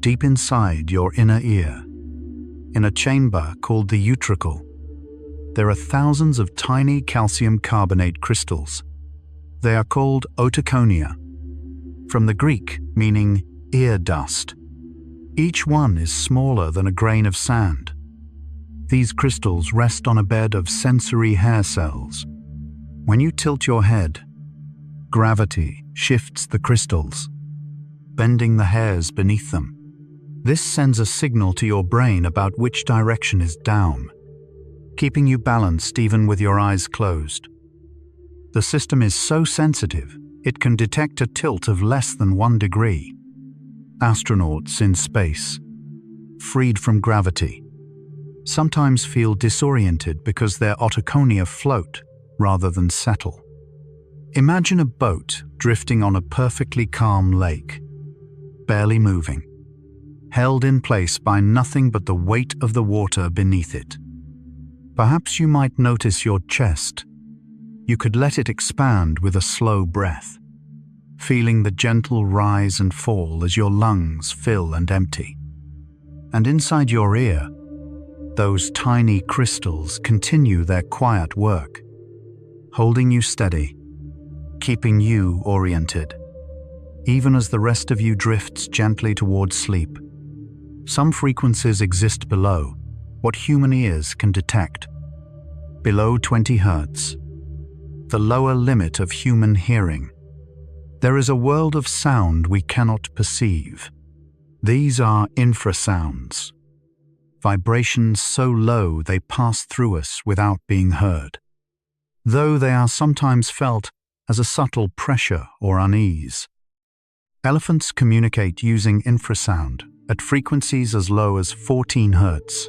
Deep inside your inner ear, in a chamber called the utricle, there are thousands of tiny calcium carbonate crystals. They are called otoconia, from the Greek meaning ear dust. Each one is smaller than a grain of sand. These crystals rest on a bed of sensory hair cells. When you tilt your head, gravity shifts the crystals, bending the hairs beneath them. This sends a signal to your brain about which direction is down, keeping you balanced even with your eyes closed. The system is so sensitive, it can detect a tilt of less than 1 degree. Astronauts in space, freed from gravity, sometimes feel disoriented because their otoconia float rather than settle. Imagine a boat drifting on a perfectly calm lake, barely moving, held in place by nothing but the weight of the water beneath it. Perhaps you might notice your chest, You could let it expand with a slow breath, feeling the gentle rise and fall as your lungs fill and empty. And inside your ear, those tiny crystals continue their quiet work, holding you steady, keeping you oriented, even as the rest of you drifts gently towards sleep. Some frequencies exist below what human ears can detect. Below 20 Hz, the lower limit of human hearing, there is a world of sound we cannot perceive. These are infrasounds, vibrations so low they pass through us without being heard, though they are sometimes felt as a subtle pressure or unease. Elephants communicate using infrasound at frequencies as low as 14 Hz,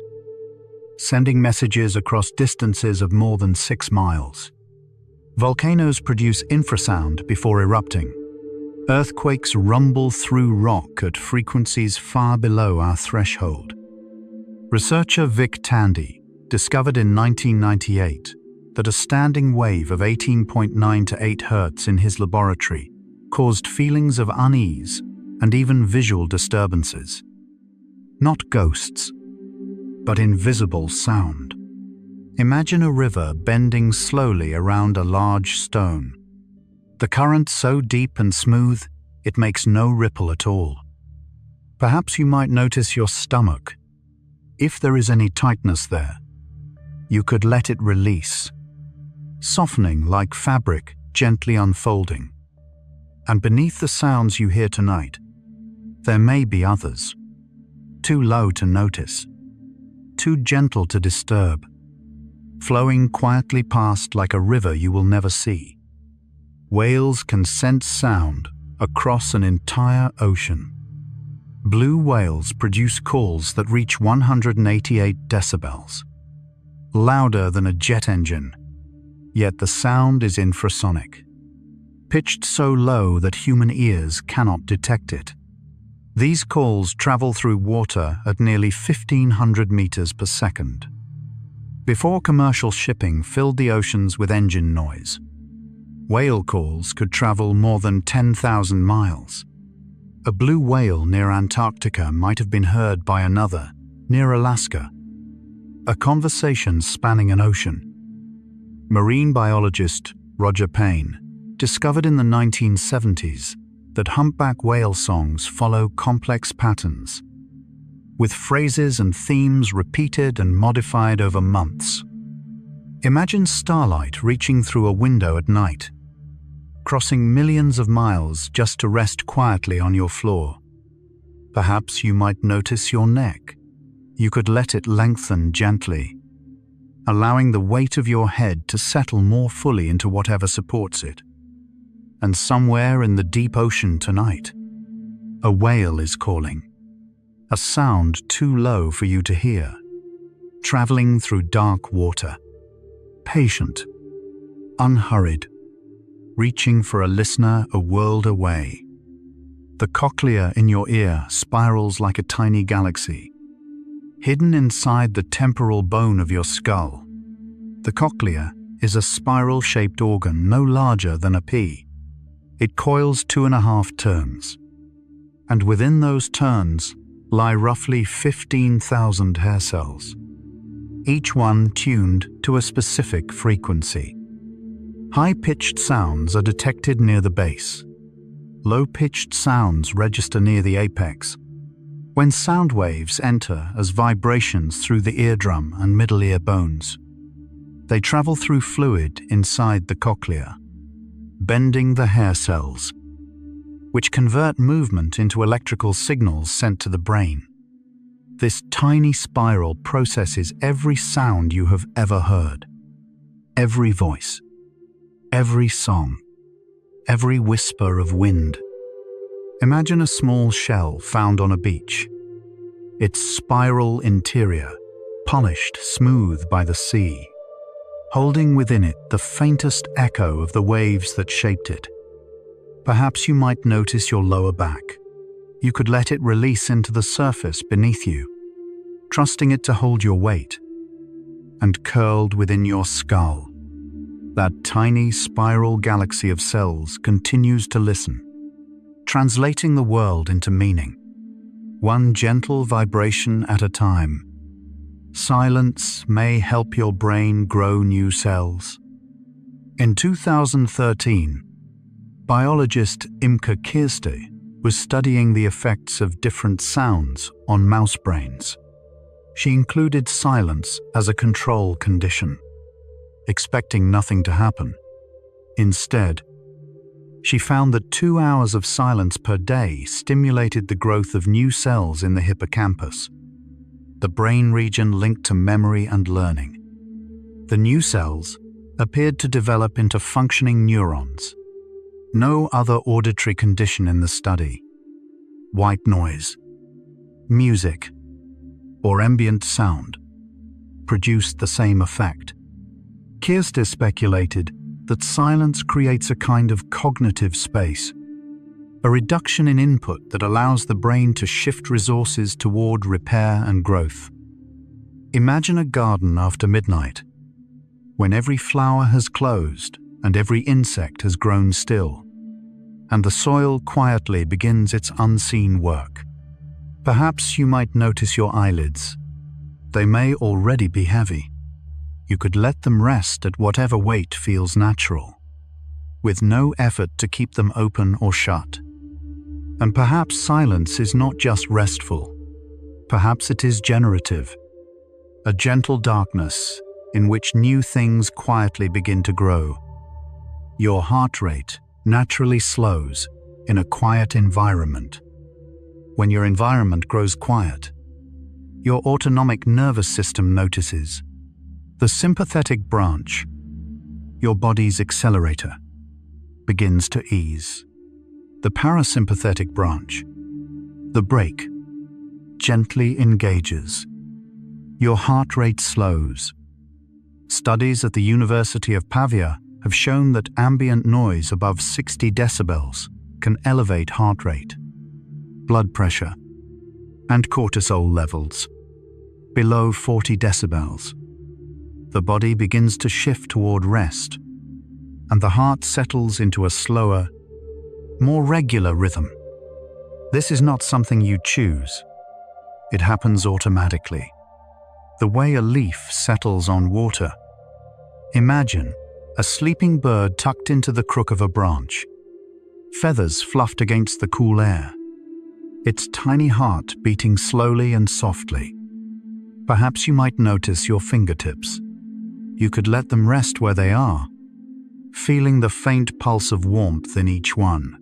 sending messages across distances of more than 6 miles. Volcanoes produce infrasound before erupting. Earthquakes rumble through rock at frequencies far below our threshold. Researcher Vic Tandy discovered in 1998 that a standing wave of 18.9 to 8 Hz in his laboratory caused feelings of unease and even visual disturbances. Not ghosts, but invisible sound. Imagine a river bending slowly around a large stone. The current so deep and smooth, it makes no ripple at all. Perhaps you might notice your stomach. If there is any tightness there, you could let it release, softening like fabric gently unfolding. And beneath the sounds you hear tonight, there may be others, too low to notice, too gentle to disturb, flowing quietly past like a river you will never see. Whales can sense sound across an entire ocean. Blue whales produce calls that reach 188 decibels, louder than a jet engine, yet the sound is infrasonic, pitched so low that human ears cannot detect it. These calls travel through water at nearly 1,500 meters per second. Before commercial shipping filled the oceans with engine noise, whale calls could travel more than 10,000 miles. A blue whale near Antarctica might have been heard by another near Alaska. A conversation spanning an ocean. Marine biologist Roger Payne discovered in the 1970s that humpback whale songs follow complex patterns, with phrases and themes repeated and modified over months. Imagine starlight reaching through a window at night, crossing millions of miles just to rest quietly on your floor. Perhaps you might notice your neck. You could let it lengthen gently, allowing the weight of your head to settle more fully into whatever supports it. And somewhere in the deep ocean tonight, a whale is calling, a sound too low for you to hear, traveling through dark water, patient, unhurried, reaching for a listener a world away. The cochlea in your ear spirals like a tiny galaxy, hidden inside the temporal bone of your skull. The cochlea is a spiral-shaped organ no larger than a pea. It coils 2.5 turns, and within those turns lie roughly 15,000 hair cells, each one tuned to a specific frequency. High-pitched sounds are detected near the base. Low-pitched sounds register near the apex. When sound waves enter as vibrations through the eardrum and middle ear bones, they travel through fluid inside the cochlea, bending the hair cells, which convert movement into electrical signals sent to the brain. This tiny spiral processes every sound you have ever heard, every voice, every song, every whisper of wind. Imagine a small shell found on a beach, its spiral interior polished smooth by the sea, holding within it the faintest echo of the waves that shaped it. Perhaps you might notice your lower back. You could let it release into the surface beneath you, trusting it to hold your weight. And curled within your skull, That tiny spiral galaxy of cells continues to listen, translating the world into meaning, one gentle vibration at a time. Silence may help your brain grow new cells. In 2013, biologist Imke Kirste was studying the effects of different sounds on mouse brains. She included silence as a control condition, expecting nothing to happen. Instead, she found that 2 hours of silence per day stimulated the growth of new cells in the hippocampus, the brain region linked to memory and learning. The new cells appeared to develop into functioning neurons. No other auditory condition in the study, white noise, music, or ambient sound, produced the same effect. Kirste speculated that silence creates a kind of cognitive space, a reduction in input that allows the brain to shift resources toward repair and growth. Imagine a garden after midnight, when every flower has closed and every insect has grown still, and the soil quietly begins its unseen work. Perhaps you might notice your eyelids. They may already be heavy. You could let them rest at whatever weight feels natural, with no effort to keep them open or shut. And perhaps silence is not just restful. Perhaps it is generative, a gentle darkness in which new things quietly begin to grow. Your heart rate naturally slows in a quiet environment. When your environment grows quiet, your autonomic nervous system notices. The sympathetic branch, your body's accelerator, begins to ease. The parasympathetic branch, the brake, gently engages. Your heart rate slows. Studies at the University of Pavia have shown that ambient noise above 60 decibels can elevate heart rate, blood pressure, and cortisol levels. Below 40 decibels, the body begins to shift toward rest, and the heart settles into a slower, more regular rhythm. This is not something you choose. It happens automatically, the way a leaf settles on water. Imagine a sleeping bird tucked into the crook of a branch, feathers fluffed against the cool air, its tiny heart beating slowly and softly. Perhaps you might notice your fingertips. You could let them rest where they are, feeling the faint pulse of warmth in each one.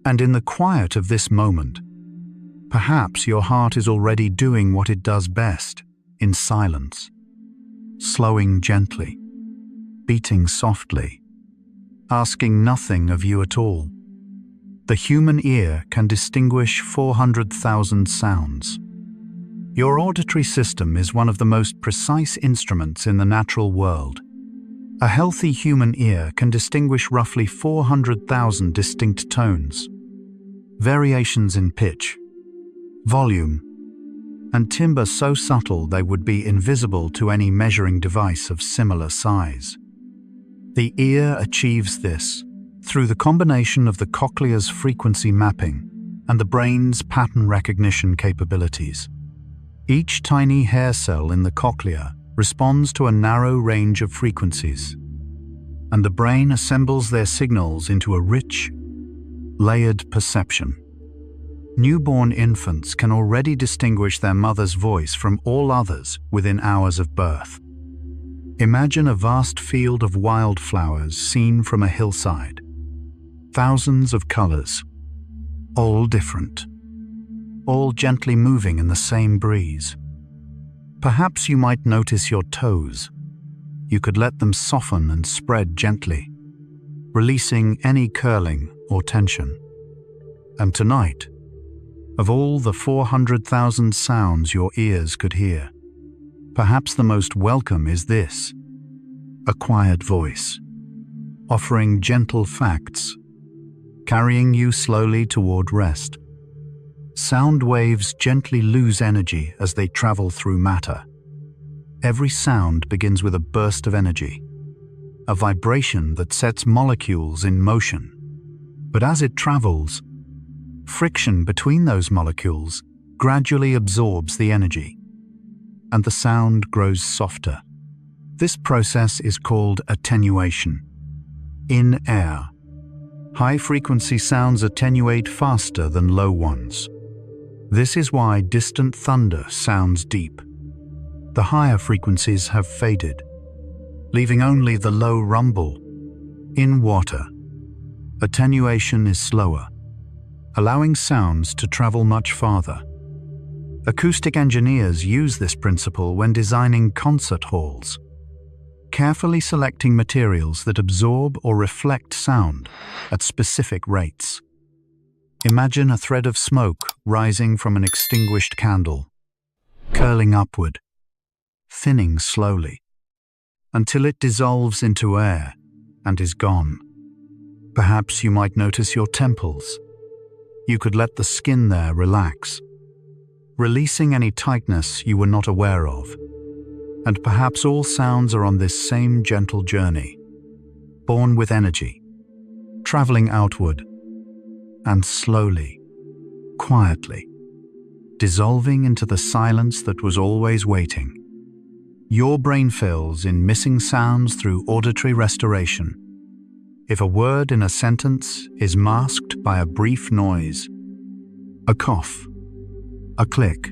And in the quiet of this moment, perhaps your heart is already doing what it does best, in silence, slowing gently, beating softly, asking nothing of you at all. The human ear can distinguish 400,000 sounds. Your auditory system is one of the most precise instruments in the natural world. A healthy human ear can distinguish roughly 400,000 distinct tones, variations in pitch, volume, and timbre so subtle they would be invisible to any measuring device of similar size. The ear achieves this through the combination of the cochlea's frequency mapping and the brain's pattern recognition capabilities. Each tiny hair cell in the cochlea responds to a narrow range of frequencies, and the brain assembles their signals into a rich, layered perception. Newborn infants can already distinguish their mother's voice from all others within hours of birth. Imagine a vast field of wildflowers seen from a hillside. Thousands of colors, all different, all gently moving in the same breeze. Perhaps you might notice your toes. You could let them soften and spread gently, releasing any curling or tension. And tonight, of all the 400,000 sounds your ears could hear, perhaps the most welcome is this: a quiet voice, offering gentle facts, carrying you slowly toward rest. Sound waves gently lose energy as they travel through matter. Every sound begins with a burst of energy, a vibration that sets molecules in motion. But as it travels, friction between those molecules gradually absorbs the energy, and the sound grows softer. This process is called attenuation. In air, high-frequency sounds attenuate faster than low ones. This is why distant thunder sounds deep. The higher frequencies have faded, leaving only the low rumble. In water, attenuation is slower, allowing sounds to travel much farther. Acoustic engineers use this principle when designing concert halls, carefully selecting materials that absorb or reflect sound at specific rates. Imagine a thread of smoke rising from an extinguished candle, curling upward, thinning slowly, until it dissolves into air and is gone. Perhaps you might notice your temples. You could let the skin there relax, releasing any tightness you were not aware of. And perhaps all sounds are on this same gentle journey, born with energy, traveling outward, and slowly, quietly, dissolving into the silence that was always waiting. Your brain fills in missing sounds through auditory restoration. If a word in a sentence is masked by a brief noise, a cough, a click,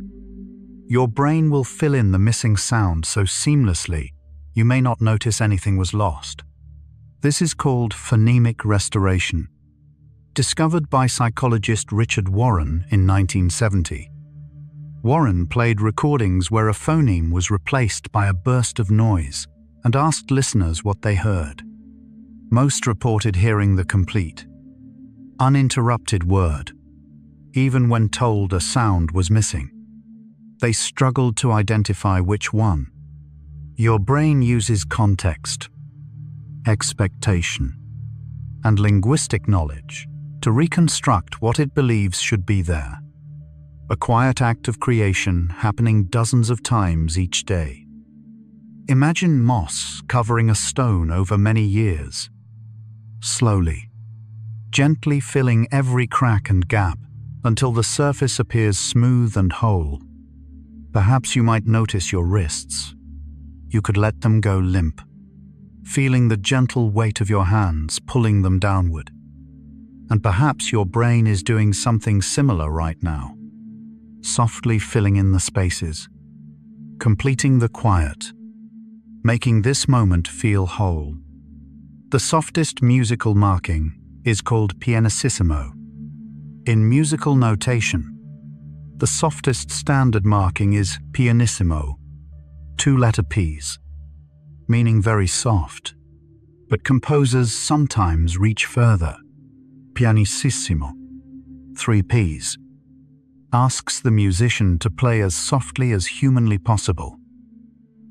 your brain will fill in the missing sound so seamlessly you may not notice anything was lost. This is called phonemic restoration, discovered by psychologist Richard Warren in 1970. Warren played recordings where a phoneme was replaced by a burst of noise and asked listeners what they heard. Most reported hearing the complete, uninterrupted word, even when told a sound was missing. They struggled to identify which one. Your brain uses context, expectation, and linguistic knowledge to reconstruct what it believes should be there. A quiet act of creation happening dozens of times each day. Imagine moss covering a stone over many years, slowly, gently filling every crack and gap until the surface appears smooth and whole. Perhaps you might notice your wrists. You could let them go limp, feeling the gentle weight of your hands pulling them downward. And perhaps your brain is doing something similar right now, softly filling in the spaces, completing the quiet, making this moment feel whole. The softest musical marking is called pianissimo. In musical notation, the softest standard marking is pianissimo, two-letter Ps, meaning very soft, but composers sometimes reach further. Pianissimo, three Ps, asks the musician to play as softly as humanly possible,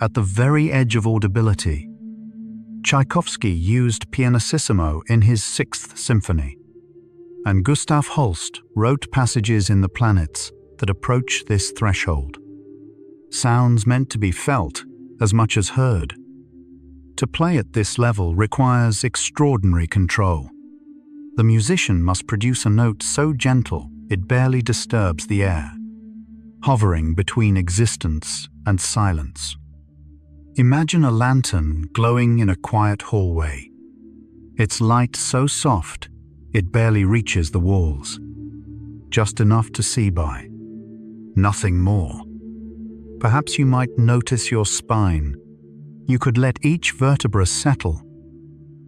at the very edge of audibility. Tchaikovsky used pianissimo in his Sixth Symphony, and Gustav Holst wrote passages in The Planets that approach this threshold. Sounds meant to be felt as much as heard. To play at this level requires extraordinary control. The musician must produce a note so gentle it barely disturbs the air, hovering between existence and silence. Imagine a lantern glowing in a quiet hallway. Its light so soft it barely reaches the walls. Just enough to see by. Nothing more. Perhaps you might notice your spine. You could let each vertebra settle,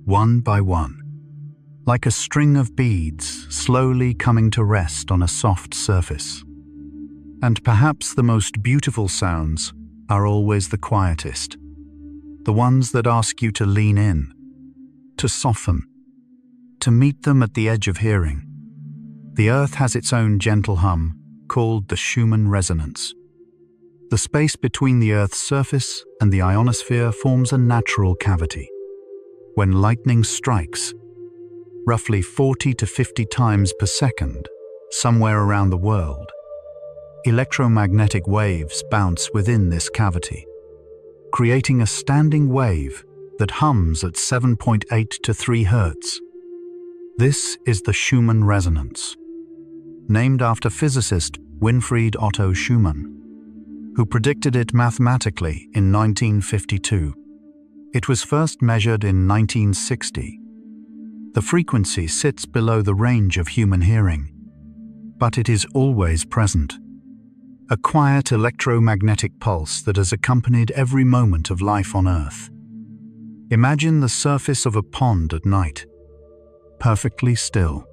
one by one, like a string of beads slowly coming to rest on a soft surface. And perhaps the most beautiful sounds are always the quietest, the ones that ask you to lean in, to soften, to meet them at the edge of hearing. The earth has its own gentle hum, called the Schumann resonance. The space between the Earth's surface and the ionosphere forms a natural cavity. When lightning strikes, roughly 40 to 50 times per second, somewhere around the world, electromagnetic waves bounce within this cavity, creating a standing wave that hums at 7.8 to 3 Hz. This is the Schumann resonance, named after physicist Winfried Otto Schumann, who predicted it mathematically in 1952. It was first measured in 1960. The frequency sits below the range of human hearing, but it is always present. A quiet electromagnetic pulse that has accompanied every moment of life on Earth. Imagine the surface of a pond at night, perfectly still,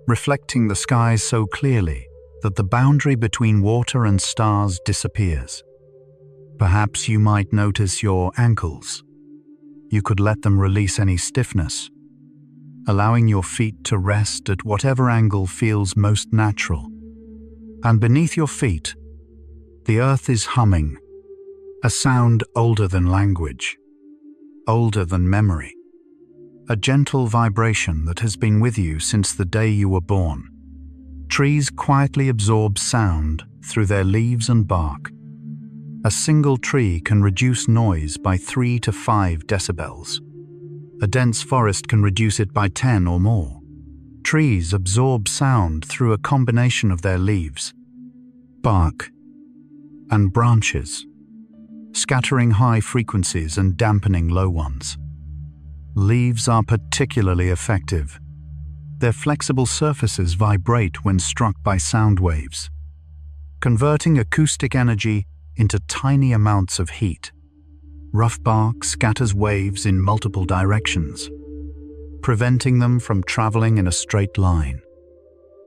reflecting the skies so clearly that the boundary between water and stars disappears. Perhaps you might notice your ankles. You could let them release any stiffness, allowing your feet to rest at whatever angle feels most natural. And beneath your feet, the earth is humming, a sound older than language, older than memory, a gentle vibration that has been with you since the day you were born. Trees quietly absorb sound through their leaves and bark. A single tree can reduce noise by 3 to 5 decibels. A dense forest can reduce it by 10 or more. Trees absorb sound through a combination of their leaves, bark, and branches, scattering high frequencies and dampening low ones. Leaves are particularly effective. Their flexible surfaces vibrate when struck by sound waves, converting acoustic energy into tiny amounts of heat. Rough bark scatters waves in multiple directions, preventing them from traveling in a straight line.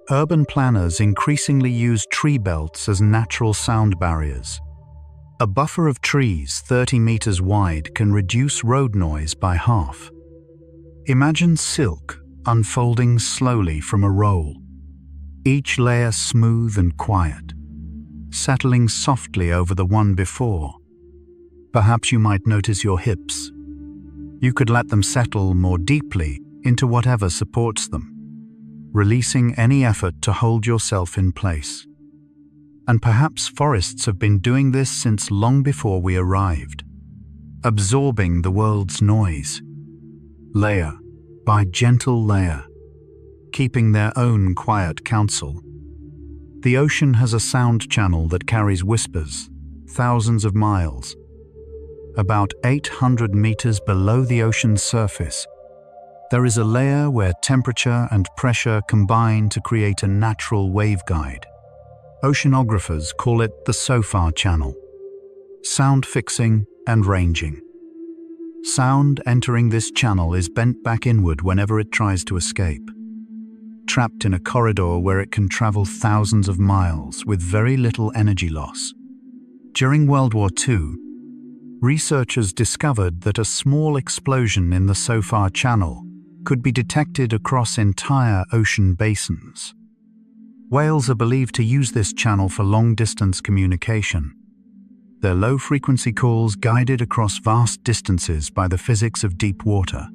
Urban planners increasingly use tree belts as natural sound barriers. A buffer of trees 30 meters wide can reduce road noise by half. Imagine silk unfolding slowly from a roll, each layer smooth and quiet, settling softly over the one before. Perhaps you might notice your hips. You could let them settle more deeply into whatever supports them, releasing any effort to hold yourself in place. And perhaps forests have been doing this since long before we arrived, absorbing the world's noise, layer by gentle layer, keeping their own quiet counsel. The ocean has a sound channel that carries whispers thousands of miles. About 800 meters below the ocean's surface, there is a layer where temperature and pressure combine to create a natural waveguide. Oceanographers call it the SOFAR channel. Sound fixing and ranging. Sound entering this channel is bent back inward whenever it tries to escape, trapped in a corridor where it can travel thousands of miles with very little energy loss. During World War II, researchers discovered that a small explosion in the SOFAR channel could be detected across entire ocean basins. Whales are believed to use this channel for long-distance communication, their low-frequency calls guided across vast distances by the physics of deep water.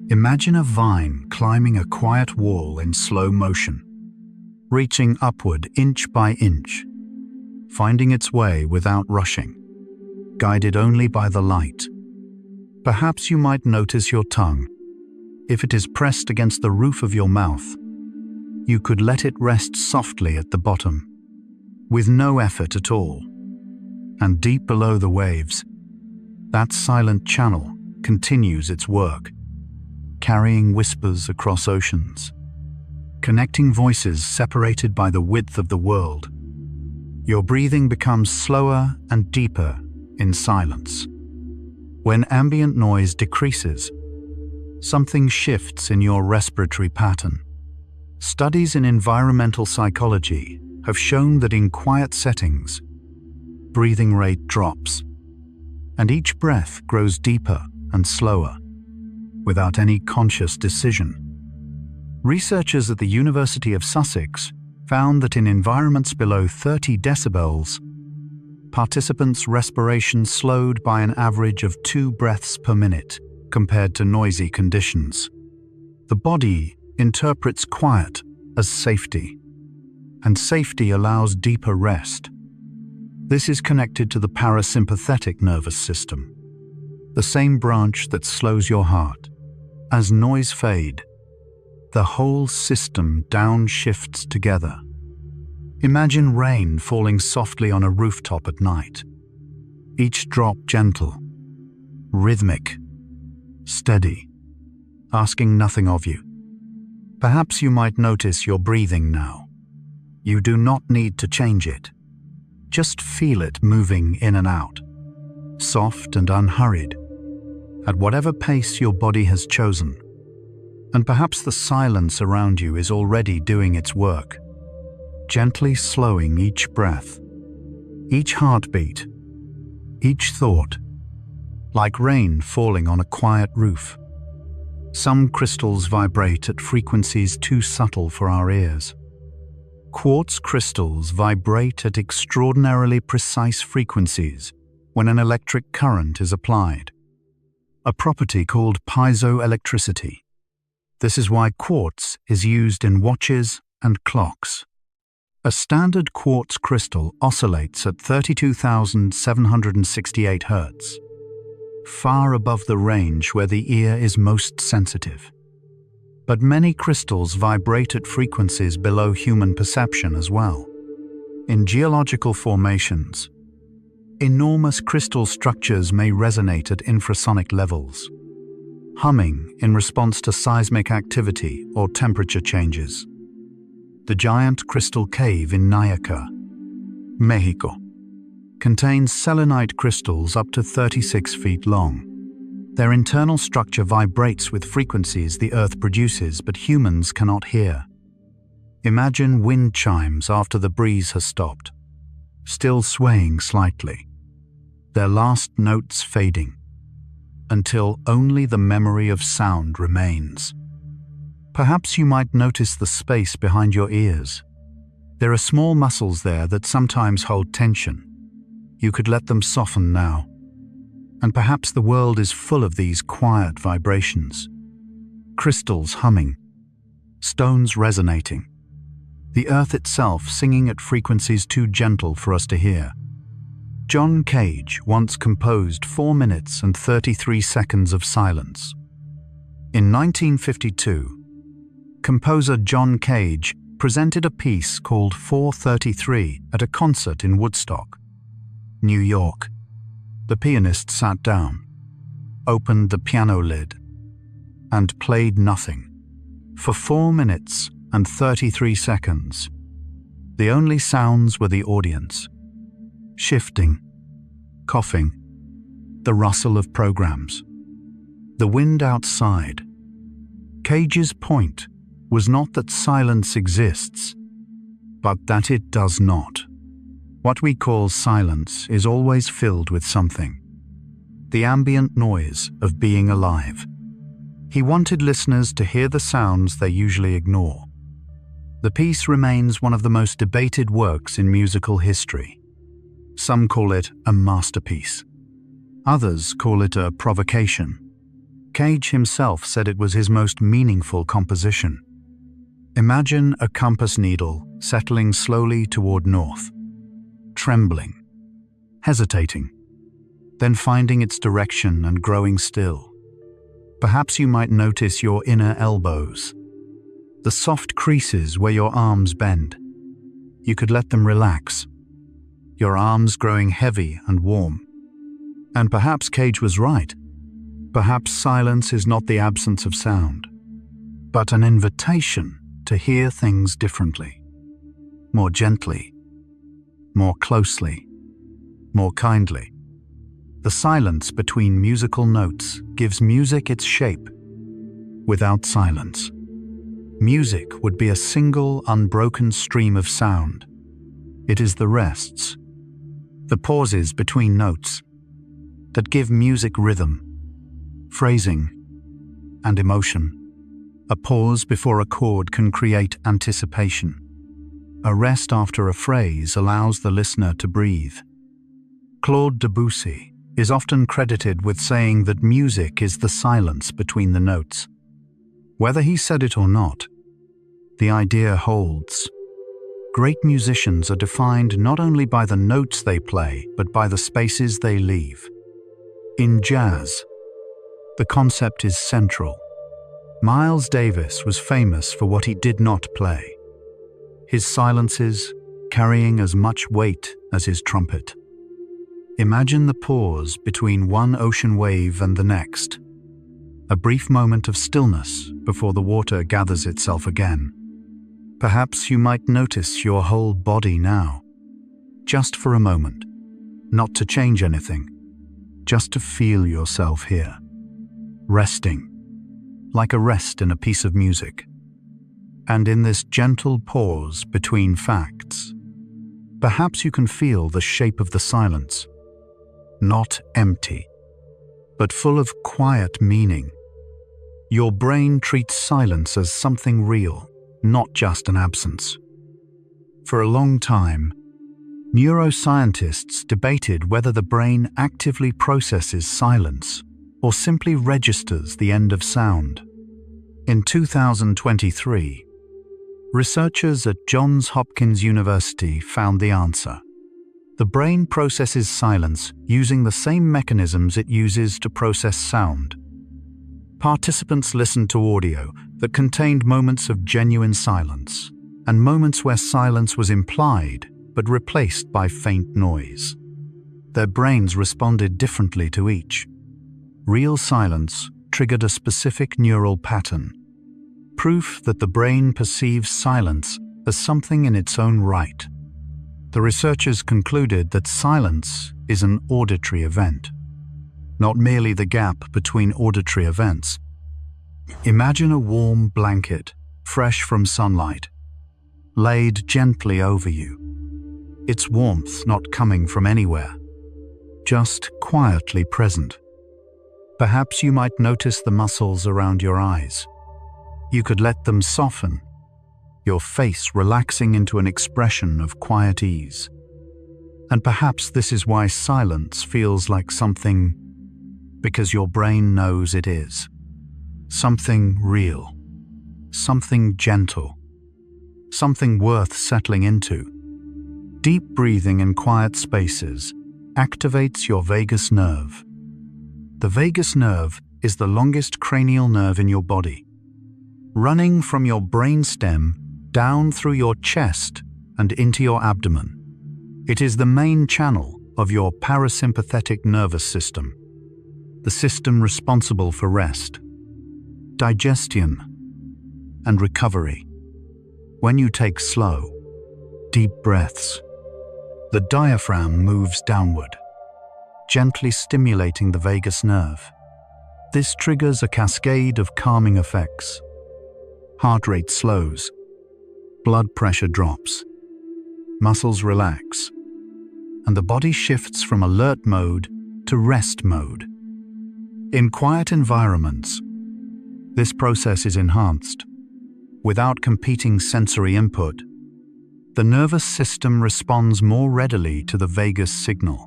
Imagine a vine climbing a quiet wall in slow motion, reaching upward inch by inch, finding its way without rushing, guided only by the light. Perhaps you might notice your tongue. If it is pressed against the roof of your mouth, you could let it rest softly at the bottom, with no effort at all. And deep below the waves, that silent channel continues its work, carrying whispers across oceans, connecting voices separated by the width of the world. Your breathing becomes slower and deeper in silence. When ambient noise decreases, something shifts in your respiratory pattern. Studies in environmental psychology have shown that in quiet settings, breathing rate drops, and each breath grows deeper and slower, without any conscious decision. Researchers at the University of Sussex found that in environments below 30 decibels, participants' respiration slowed by an average of 2 breaths per minute compared to noisy conditions. The body interprets quiet as safety, and safety allows deeper rest. This is connected to the parasympathetic nervous system, the same branch that slows your heart. As noise fade, the whole system downshifts together. Imagine rain falling softly on a rooftop at night. Each drop gentle, rhythmic, steady, asking nothing of you. Perhaps you might notice your breathing now. You do not need to change it. Just feel it moving in and out, soft and unhurried, at whatever pace your body has chosen. And perhaps the silence around you is already doing its work, gently slowing each breath, each heartbeat, each thought, like rain falling on a quiet roof. Some crystals vibrate at frequencies too subtle for our ears. Quartz crystals vibrate at extraordinarily precise frequencies when an electric current is applied, a property called piezoelectricity. This is why quartz is used in watches and clocks. A standard quartz crystal oscillates at 32,768 Hz, far above the range where the ear is most sensitive. But many crystals vibrate at frequencies below human perception as well. In geological formations, enormous crystal structures may resonate at infrasonic levels, humming in response to seismic activity or temperature changes. The giant crystal cave in Nayaka, Mexico, contains selenite crystals up to 36 feet long. Their internal structure vibrates with frequencies the Earth produces but humans cannot hear. Imagine wind chimes after the breeze has stopped, still swaying slightly, their last notes fading, until only the memory of sound remains. Perhaps you might notice the space behind your ears. There are small muscles there that sometimes hold tension. You could let them soften now. And perhaps the world is full of these quiet vibrations. Crystals humming, stones resonating, the earth itself singing at frequencies too gentle for us to hear. John Cage once composed 4 minutes and 33 seconds of silence. In 1952, composer John Cage presented a piece called 433 at a concert in Woodstock, New York. The pianist sat down, opened the piano lid, and played nothing. For 4 minutes and 33 seconds, the only sounds were the audience, shifting, coughing, the rustle of programs, the wind outside. Cage's point was not that silence exists, but that it does not. What we call silence is always filled with something, the ambient noise of being alive. He wanted listeners to hear the sounds they usually ignore. The piece remains one of the most debated works in musical history. Some call it a masterpiece. Others call it a provocation. Cage himself said it was his most meaningful composition. Imagine a compass needle settling slowly toward north, trembling, hesitating, then finding its direction and growing still. Perhaps you might notice your inner elbows, the soft creases where your arms bend. You could let them relax, your arms growing heavy and warm. And perhaps Cage was right. Perhaps silence is not the absence of sound, but an invitation to hear things differently, more gently, more closely, more kindly. The silence between musical notes gives music its shape. Without silence, music would be a single, unbroken stream of sound. It is the rests, the pauses between notes, that give music rhythm, phrasing, and emotion. A pause before a chord can create anticipation. A rest after a phrase allows the listener to breathe. Claude Debussy is often credited with saying that music is the silence between the notes. Whether he said it or not, the idea holds. Great musicians are defined not only by the notes they play, but by the spaces they leave. In jazz, the concept is central. Miles Davis was famous for what he did not play. His silences carrying as much weight as his trumpet. Imagine the pause between one ocean wave and the next. A brief moment of stillness before the water gathers itself again. Perhaps you might notice your whole body now. Just for a moment. Not to change anything. Just to feel yourself here. Resting. Like a rest in a piece of music. And in this gentle pause between facts, perhaps you can feel the shape of the silence. Not empty, but full of quiet meaning. Your brain treats silence as something real, not just an absence. For a long time, neuroscientists debated whether the brain actively processes silence or simply registers the end of sound. In 2023, researchers at Johns Hopkins University found the answer. The brain processes silence using the same mechanisms it uses to process sound. Participants listened to audio that contained moments of genuine silence and moments where silence was implied but replaced by faint noise. Their brains responded differently to each. Real silence triggered a specific neural pattern, proof that the brain perceives silence as something in its own right. The researchers concluded that silence is an auditory event, not merely the gap between auditory events. Imagine a warm blanket, fresh from sunlight, laid gently over you. Its warmth not coming from anywhere, just quietly present. Perhaps you might notice the muscles around your eyes. You could let them soften, your face relaxing into an expression of quiet ease. And perhaps this is why silence feels like something, because your brain knows it is. Something real, something gentle, something worth settling into. Deep breathing in quiet spaces activates your vagus nerve. The vagus nerve is the longest cranial nerve in your body, running from your brainstem down through your chest and into your abdomen. It is the main channel of your parasympathetic nervous system, the system responsible for rest, digestion, and recovery. When you take slow, deep breaths, the diaphragm moves downward, gently stimulating the vagus nerve. This triggers a cascade of calming effects. Heart rate slows, blood pressure drops, muscles relax, and the body shifts from alert mode to rest mode. In quiet environments, this process is enhanced. Without competing sensory input, the nervous system responds more readily to the vagus signal,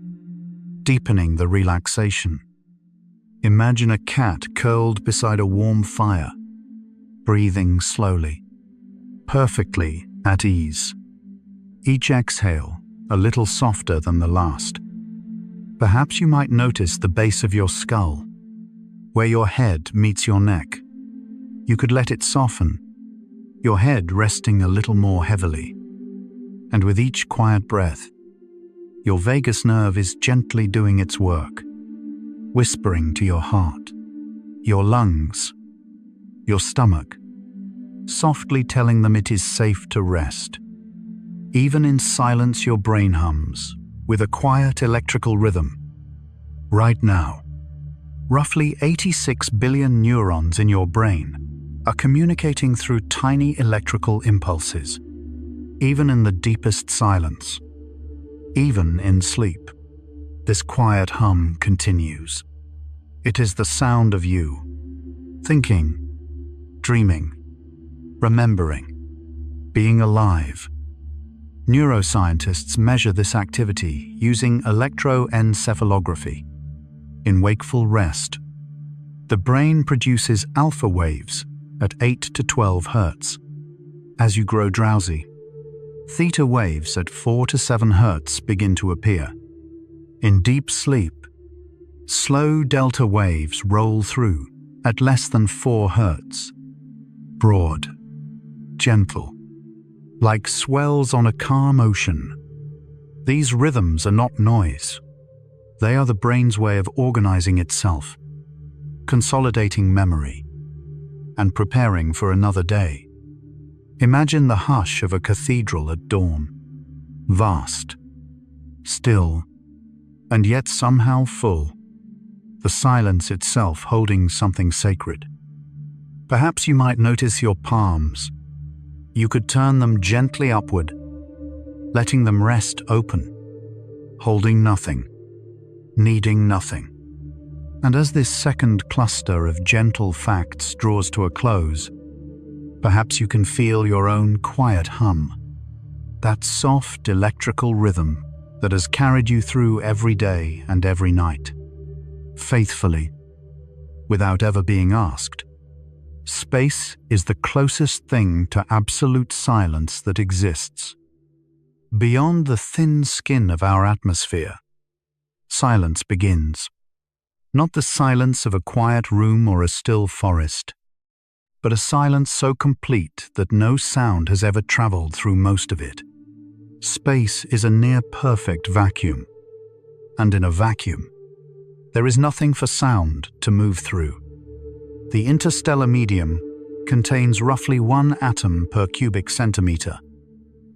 deepening the relaxation. Imagine a cat curled beside a warm fire, breathing slowly, perfectly at ease. Each exhale a little softer than the last. Perhaps you might notice the base of your skull, where your head meets your neck. You could let it soften, your head resting a little more heavily. And with each quiet breath, your vagus nerve is gently doing its work, whispering to your heart, your lungs, your stomach, softly telling them it is safe to rest. Even in silence, your brain hums with a quiet electrical rhythm. Right now, roughly 86 billion neurons in your brain are communicating through tiny electrical impulses. Even in the deepest silence, even in sleep, this quiet hum continues. It is the sound of you, thinking, dreaming, remembering, being alive. Neuroscientists measure this activity using electroencephalography. In wakeful rest, the brain produces alpha waves at 8 to 12 Hz. As you grow drowsy, theta waves at 4 to 7 Hz begin to appear. In deep sleep, Slow delta waves roll through at less than 4 Hz. Broad, gentle, like swells on a calm ocean. These rhythms are not noise. They are the brain's way of organizing itself, consolidating memory, and preparing for another day. Imagine the hush of a cathedral at dawn. Vast, still, and yet somehow full. The silence itself holding something sacred. Perhaps you might notice your palms. You could turn them gently upward, letting them rest open, holding nothing, needing nothing. And as this second cluster of gentle facts draws to a close, perhaps you can feel your own quiet hum, that soft electrical rhythm that has carried you through every day and every night. Faithfully, without ever being asked. Space is the closest thing to absolute silence that exists. Beyond the thin skin of our atmosphere, silence begins. Not the silence of a quiet room or a still forest, but a silence so complete that no sound has ever traveled through most of it. Space is a near-perfect vacuum, and in a vacuum, there is nothing for sound to move through. The interstellar medium contains roughly 1 atom per cubic centimeter.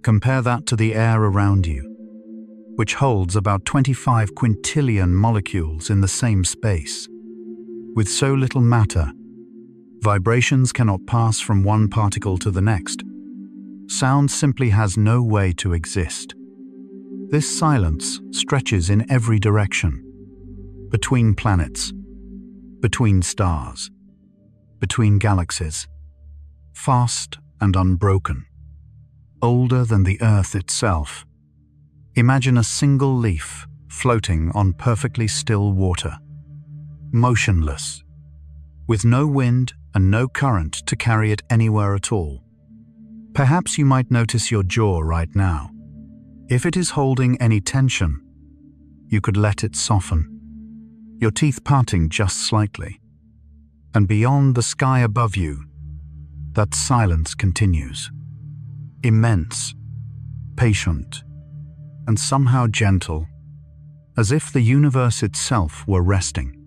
Compare that to the air around you, which holds about 25 quintillion molecules in the same space. With so little matter, vibrations cannot pass from one particle to the next. Sound simply has no way to exist. This silence stretches in every direction. Between planets, between stars, between galaxies, fast and unbroken, older than the Earth itself. Imagine a single leaf floating on perfectly still water, motionless, with no wind and no current to carry it anywhere at all. Perhaps you might notice your jaw right now. If it is holding any tension, you could let it soften, your teeth parting just slightly. And beyond the sky above you, that silence continues. Immense, patient, and somehow gentle, as if the universe itself were resting.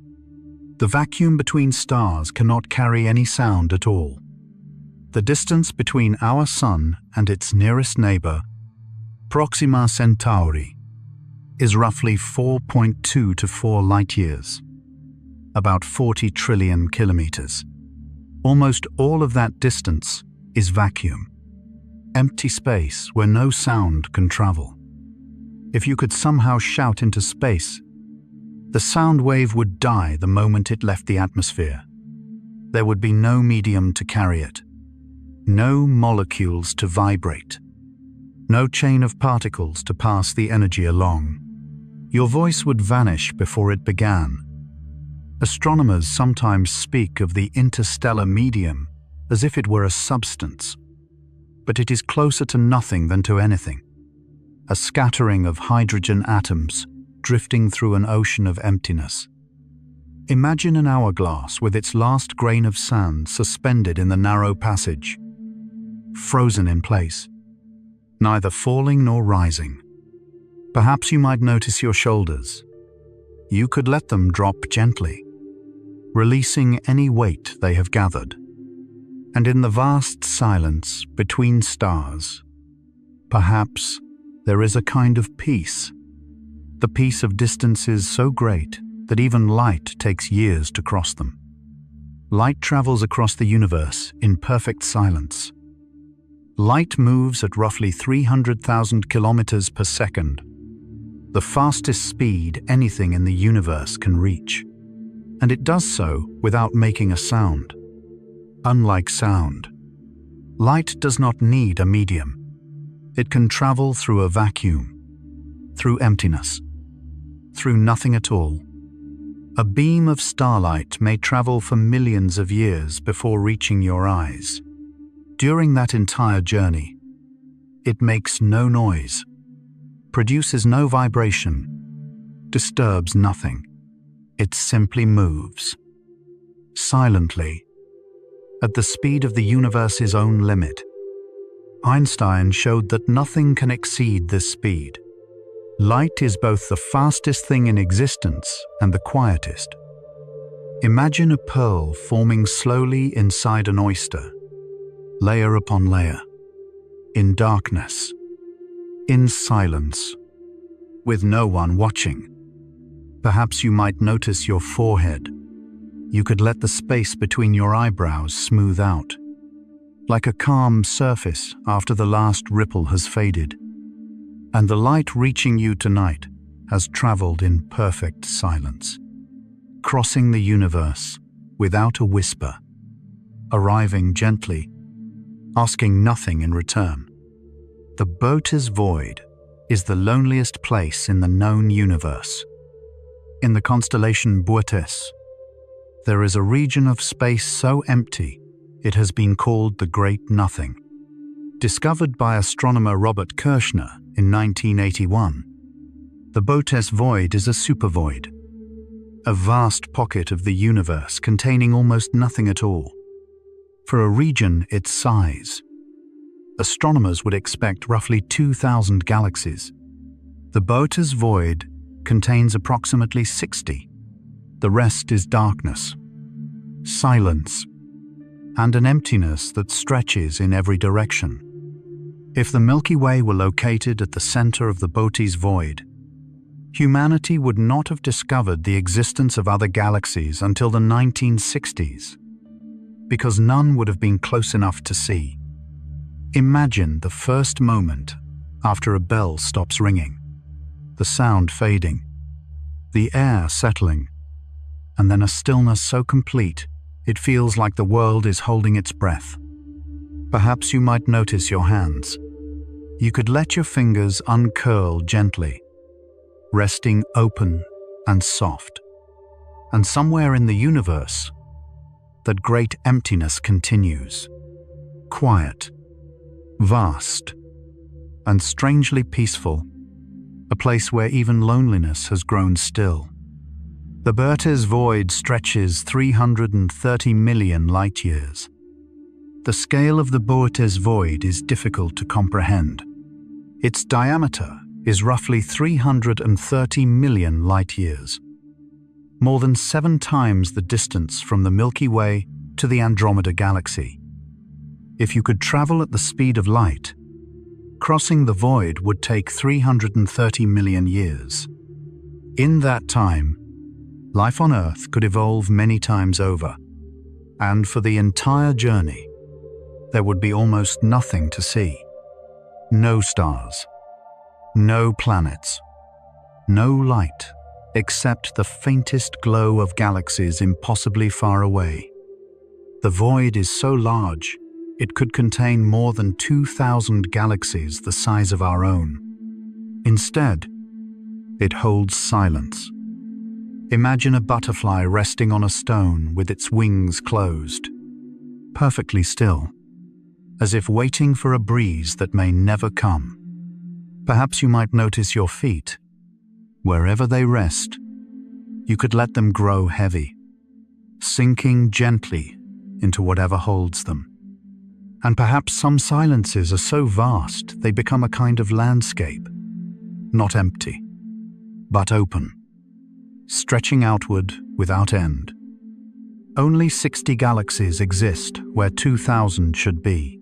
The vacuum between stars cannot carry any sound at all. The distance between our Sun and its nearest neighbor, Proxima Centauri, is roughly 4.2 to 4 light-years, about 40 trillion kilometers. Almost all of that distance is vacuum, empty space where no sound can travel. If you could somehow shout into space, the sound wave would die the moment it left the atmosphere. There would be no medium to carry it, no molecules to vibrate, no chain of particles to pass the energy along. Your voice would vanish before it began. Astronomers sometimes speak of the interstellar medium as if it were a substance, but it is closer to nothing than to anything. A scattering of hydrogen atoms drifting through an ocean of emptiness. Imagine an hourglass with its last grain of sand suspended in the narrow passage, frozen in place, neither falling nor rising. Perhaps you might notice your shoulders. You could let them drop gently, releasing any weight they have gathered. And in the vast silence between stars, perhaps there is a kind of peace. The peace of distances so great that even light takes years to cross them. Light travels across the universe in perfect silence. Light moves at roughly 300,000 kilometers per second, the fastest speed anything in the universe can reach. And it does so without making a sound. Unlike sound, light does not need a medium. It can travel through a vacuum, through emptiness, through nothing at all. A beam of starlight may travel for millions of years before reaching your eyes. During that entire journey, it makes no noise, produces no vibration, disturbs nothing. It simply moves. Silently, at the speed of the universe's own limit. Einstein showed that nothing can exceed this speed. Light is both the fastest thing in existence and the quietest. Imagine a pearl forming slowly inside an oyster, layer upon layer, in darkness, in silence, with no one watching. Perhaps you might notice your forehead. You could let the space between your eyebrows smooth out, like a calm surface after the last ripple has faded. And the light reaching you tonight has traveled in perfect silence, crossing the universe without a whisper, arriving gently, asking nothing in return. The Boötes Void is the loneliest place in the known universe. In the constellation Boötes, there is a region of space so empty it has been called the Great Nothing. Discovered by astronomer Robert Kirshner in 1981, the Boötes Void is a supervoid, a vast pocket of the universe containing almost nothing at all. For a region its size, astronomers would expect roughly 2,000 galaxies. The Boötes Void contains approximately 60. The rest is darkness, silence, and an emptiness that stretches in every direction. If the Milky Way were located at the center of the Boötes Void, humanity would not have discovered the existence of other galaxies until the 1960s, because none would have been close enough to see. Imagine the first moment after a bell stops ringing, the sound fading, the air settling, and then a stillness so complete it feels like the world is holding its breath. Perhaps you might notice your hands. You could let your fingers uncurl gently, resting open and soft. And somewhere in the universe, that great emptiness continues. Quiet, vast, and strangely peaceful, a place where even loneliness has grown still. The Boötes Void stretches 330 million light-years. The scale of the Boötes Void is difficult to comprehend. Its diameter is roughly 330 million light-years, more than 7 times the distance from the Milky Way to the Andromeda Galaxy. If you could travel at the speed of light, crossing the void would take 330 million years. In that time, life on Earth could evolve many times over, and for the entire journey, there would be almost nothing to see. No stars, no planets, no light, except the faintest glow of galaxies impossibly far away. The void is so large, it could contain more than 2,000 galaxies the size of our own. Instead, it holds silence. Imagine a butterfly resting on a stone with its wings closed, perfectly still, as if waiting for a breeze that may never come. Perhaps you might notice your feet. Wherever they rest, you could let them grow heavy, sinking gently into whatever holds them. And perhaps some silences are so vast they become a kind of landscape, not empty, but open, stretching outward without end. Only 60 galaxies exist where 2,000 should be.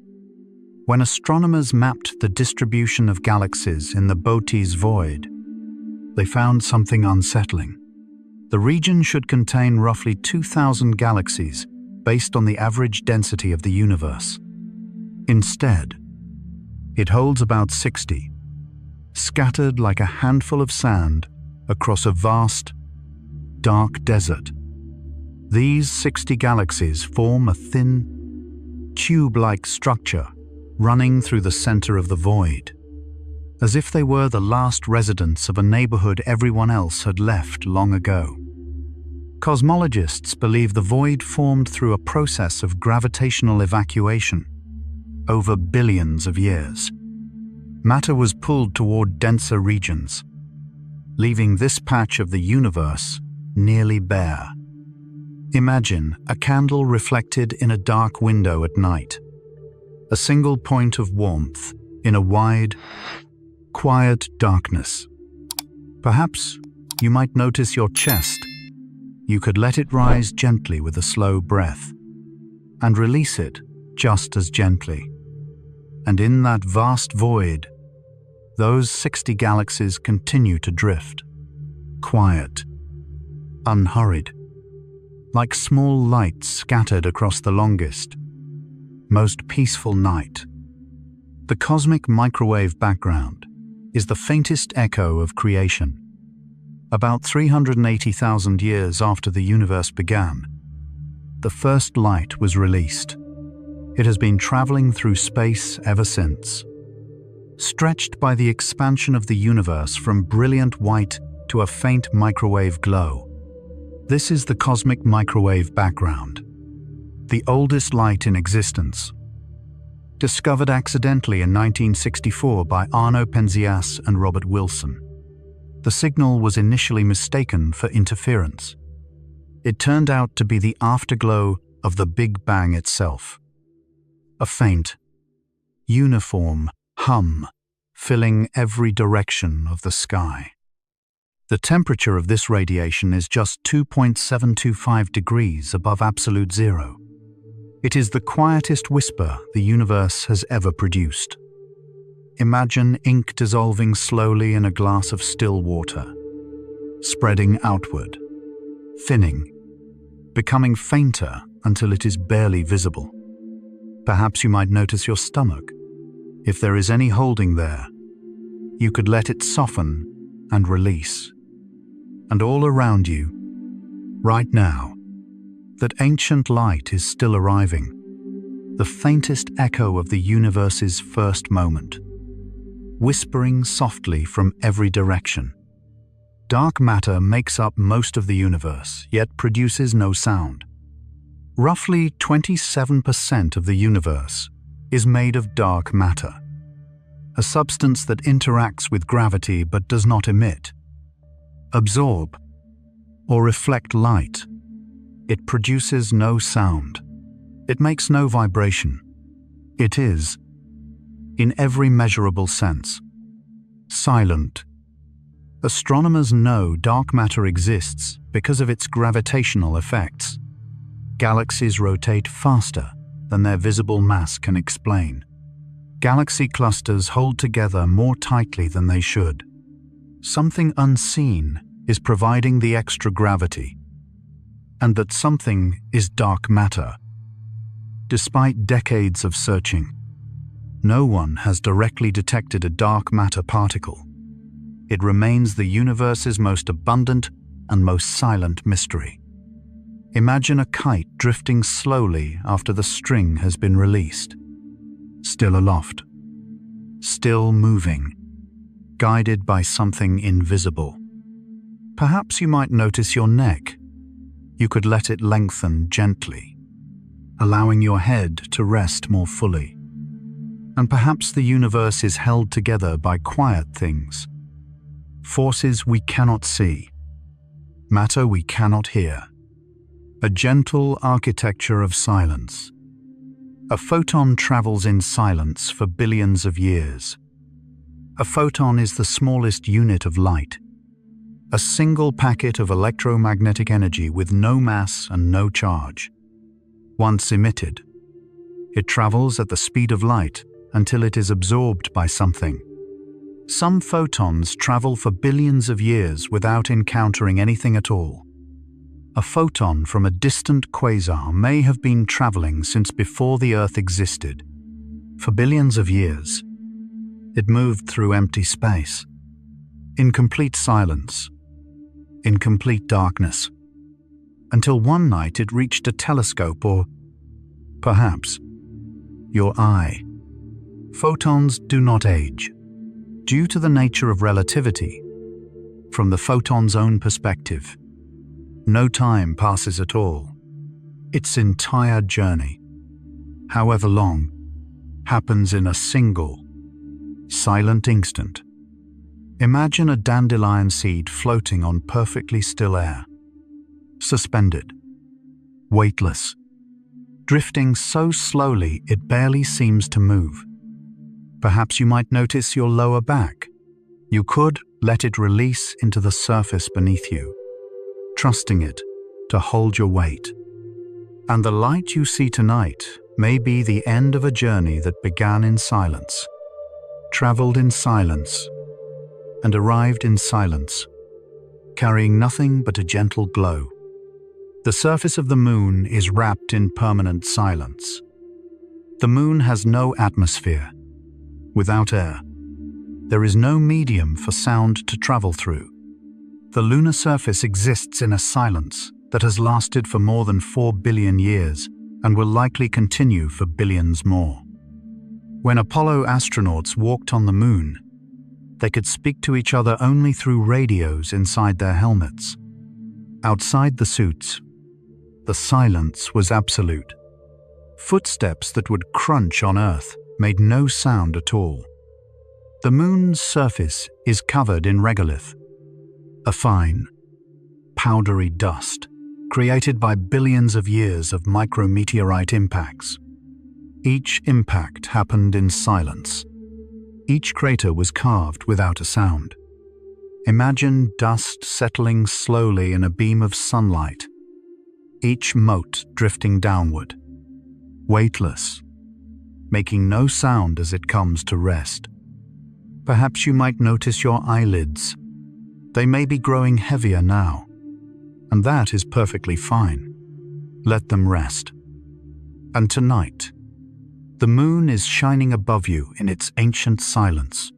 When astronomers mapped the distribution of galaxies in the Boötes Void, they found something unsettling. The region should contain roughly 2,000 galaxies based on the average density of the universe. Instead, it holds about 60, scattered like a handful of sand across a vast, dark desert. These 60 galaxies form a thin, tube-like structure running through the center of the void, as if they were the last residents of a neighborhood everyone else had left long ago. Cosmologists believe the void formed through a process of gravitational evacuation over billions of years. Matter was pulled toward denser regions, leaving this patch of the universe nearly bare. Imagine a candle reflected in a dark window at night. A single point of warmth in a wide, quiet darkness. Perhaps you might notice your chest. You could let it rise gently with a slow breath, and release it just as gently. And in that vast void, those 60 galaxies continue to drift, quiet, unhurried, like small lights scattered across the longest, most peaceful night. The cosmic microwave background is the faintest echo of creation. About 380,000 years after the universe began, the first light was released. It has been traveling through space ever since, stretched by the expansion of the universe from brilliant white to a faint microwave glow. This is the cosmic microwave background, the oldest light in existence. Discovered accidentally in 1964 by Arno Penzias and Robert Wilson. The signal was initially mistaken for interference. It turned out to be the afterglow of the Big Bang itself. A faint, uniform hum filling every direction of the sky. The temperature of this radiation is just 2.725 degrees above absolute zero. It is the quietest whisper the universe has ever produced. Imagine ink dissolving slowly in a glass of still water, spreading outward, thinning, becoming fainter until it is barely visible. Perhaps you might notice your stomach. If there is any holding there, you could let it soften and release. And all around you, right now, that ancient light is still arriving, the faintest echo of the universe's first moment, whispering softly from every direction. Dark matter makes up most of the universe, yet produces no sound. Roughly 27% of the universe is made of dark matter, a substance that interacts with gravity but does not emit, absorb, or reflect light. It produces no sound. It makes no vibration. It is, in every measurable sense, silent. Astronomers know dark matter exists because of its gravitational effects. Galaxies rotate faster than their visible mass can explain. Galaxy clusters hold together more tightly than they should. Something unseen is providing the extra gravity, and that something is dark matter. Despite decades of searching, no one has directly detected a dark matter particle. It remains the universe's most abundant and most silent mystery. Imagine a kite drifting slowly after the string has been released. Still aloft, still moving, guided by something invisible. Perhaps you might notice your neck. You could let it lengthen gently, allowing your head to rest more fully. And perhaps the universe is held together by quiet things, forces we cannot see, matter we cannot hear. A gentle architecture of silence. A photon travels in silence for billions of years. A photon is the smallest unit of light, a single packet of electromagnetic energy with no mass and no charge. Once emitted, it travels at the speed of light until it is absorbed by something. Some photons travel for billions of years without encountering anything at all. A photon from a distant quasar may have been traveling since before the Earth existed. For billions of years, it moved through empty space, in complete silence, in complete darkness, until one night it reached a telescope or, perhaps, your eye. Photons do not age. Due to the nature of relativity, from the photon's own perspective, no time passes at all. Its entire journey, however long, happens in a single, silent instant. Imagine a dandelion seed floating on perfectly still air. suspended, weightless, drifting so slowly it barely seems to move. Perhaps you might notice your lower back. You could let it release into the surface beneath you, trusting it to hold your weight. And the light you see tonight may be the end of a journey that began in silence, traveled in silence, and arrived in silence, carrying nothing but a gentle glow. The surface of the moon is wrapped in permanent silence. The moon has no atmosphere. Without air, there is no medium for sound to travel through. The lunar surface exists in a silence that has lasted for more than 4 billion years and will likely continue for billions more. When Apollo astronauts walked on the moon, they could speak to each other only through radios inside their helmets. Outside the suits, the silence was absolute. Footsteps that would crunch on Earth made no sound at all. The moon's surface is covered in regolith, a fine, powdery dust created by billions of years of micrometeorite impacts. Each impact happened in silence. Each crater was carved without a sound. Imagine dust settling slowly in a beam of sunlight, each mote drifting downward, weightless, making no sound as it comes to rest. Perhaps you might notice your eyelids. They may be growing heavier now, and that is perfectly fine. Let them rest. And tonight, the moon is shining above you in its ancient silence,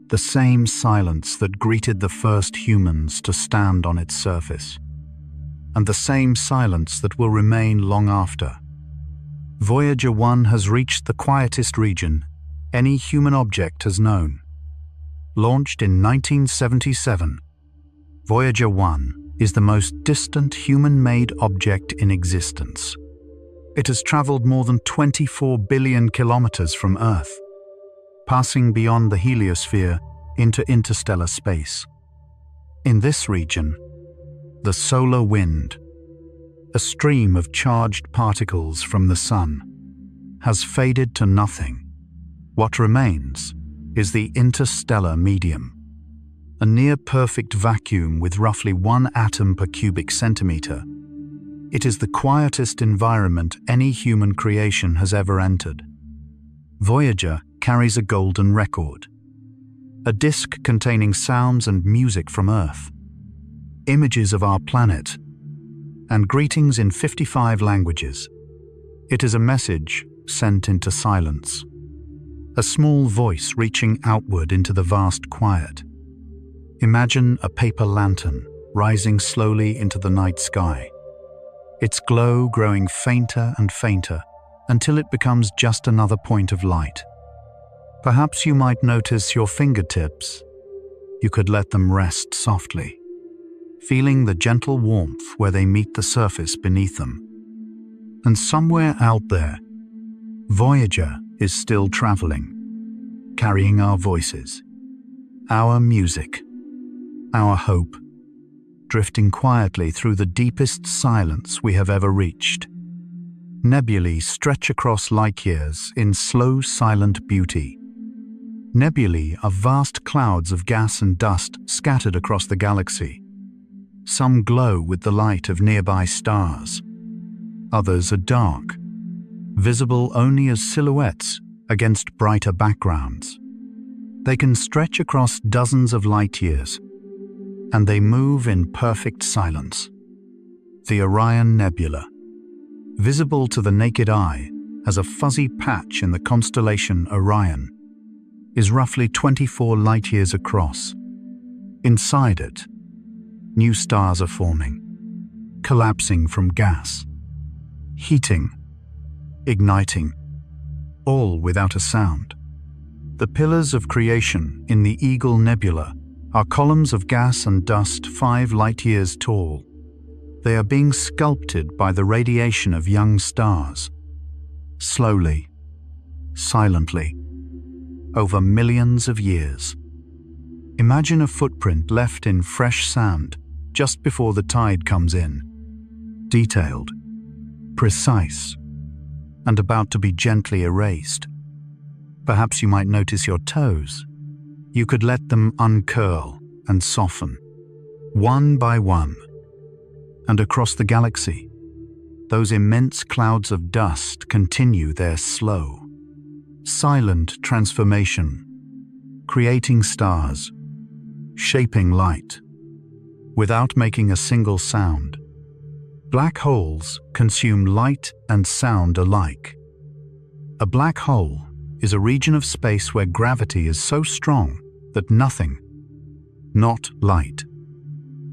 the same silence that greeted the first humans to stand on its surface, and the same silence that will remain long after. Voyager 1 has reached the quietest region any human object has known. Launched in 1977, Voyager 1 is the most distant human-made object in existence. It has traveled more than 24 billion kilometers from Earth, passing beyond the heliosphere into interstellar space. In this region, the solar wind, a stream of charged particles from the sun, has faded to nothing. What remains is the interstellar medium, a near-perfect vacuum with roughly 1 atom per cubic centimeter. It is the quietest environment any human creation has ever entered. Voyager carries a golden record, a disk containing sounds and music from Earth, images of our planet, and greetings in 55 languages. It is a message sent into silence, a small voice reaching outward into the vast quiet. Imagine a paper lantern rising slowly into the night sky, its glow growing fainter and fainter until it becomes just another point of light. Perhaps you might notice your fingertips. You could let them rest softly, feeling the gentle warmth where they meet the surface beneath them. And somewhere out there, Voyager is still traveling, carrying our voices, our music, our hope, drifting quietly through the deepest silence we have ever reached. Nebulae stretch across light years in slow, silent beauty. Nebulae are vast clouds of gas and dust scattered across the galaxy. Some glow with the light of nearby stars. Others are dark, visible only as silhouettes against brighter backgrounds. They can stretch across dozens of light years, and they move in perfect silence. The Orion Nebula, visible to the naked eye as a fuzzy patch in the constellation Orion, is roughly 24 light-years across. Inside it, new stars are forming, collapsing from gas, heating, igniting, all without a sound. The pillars of creation in the Eagle Nebula are columns of gas and dust 5 light-years tall. They are being sculpted by the radiation of young stars, slowly, silently, over millions of years. Imagine a footprint left in fresh sand just before the tide comes in. detailed, precise, and about to be gently erased. Perhaps you might notice your toes. You could let them uncurl and soften, one by one. And across the galaxy, those immense clouds of dust continue their slow, silent transformation, creating stars, shaping light, without making a single sound. Black holes consume light and sound alike. A black hole is a region of space where gravity is so strong that nothing, not light,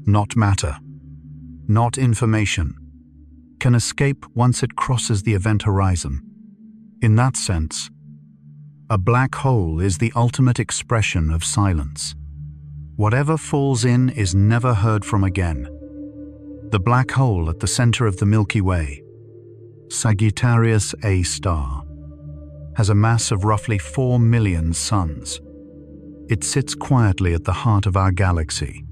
not matter, not information, can escape once it crosses the event horizon. In that sense, a black hole is the ultimate expression of silence. Whatever falls in is never heard from again. The black hole at the center of the Milky Way, Sagittarius A star, has a mass of roughly 4 million suns. It sits quietly at the heart of our galaxy.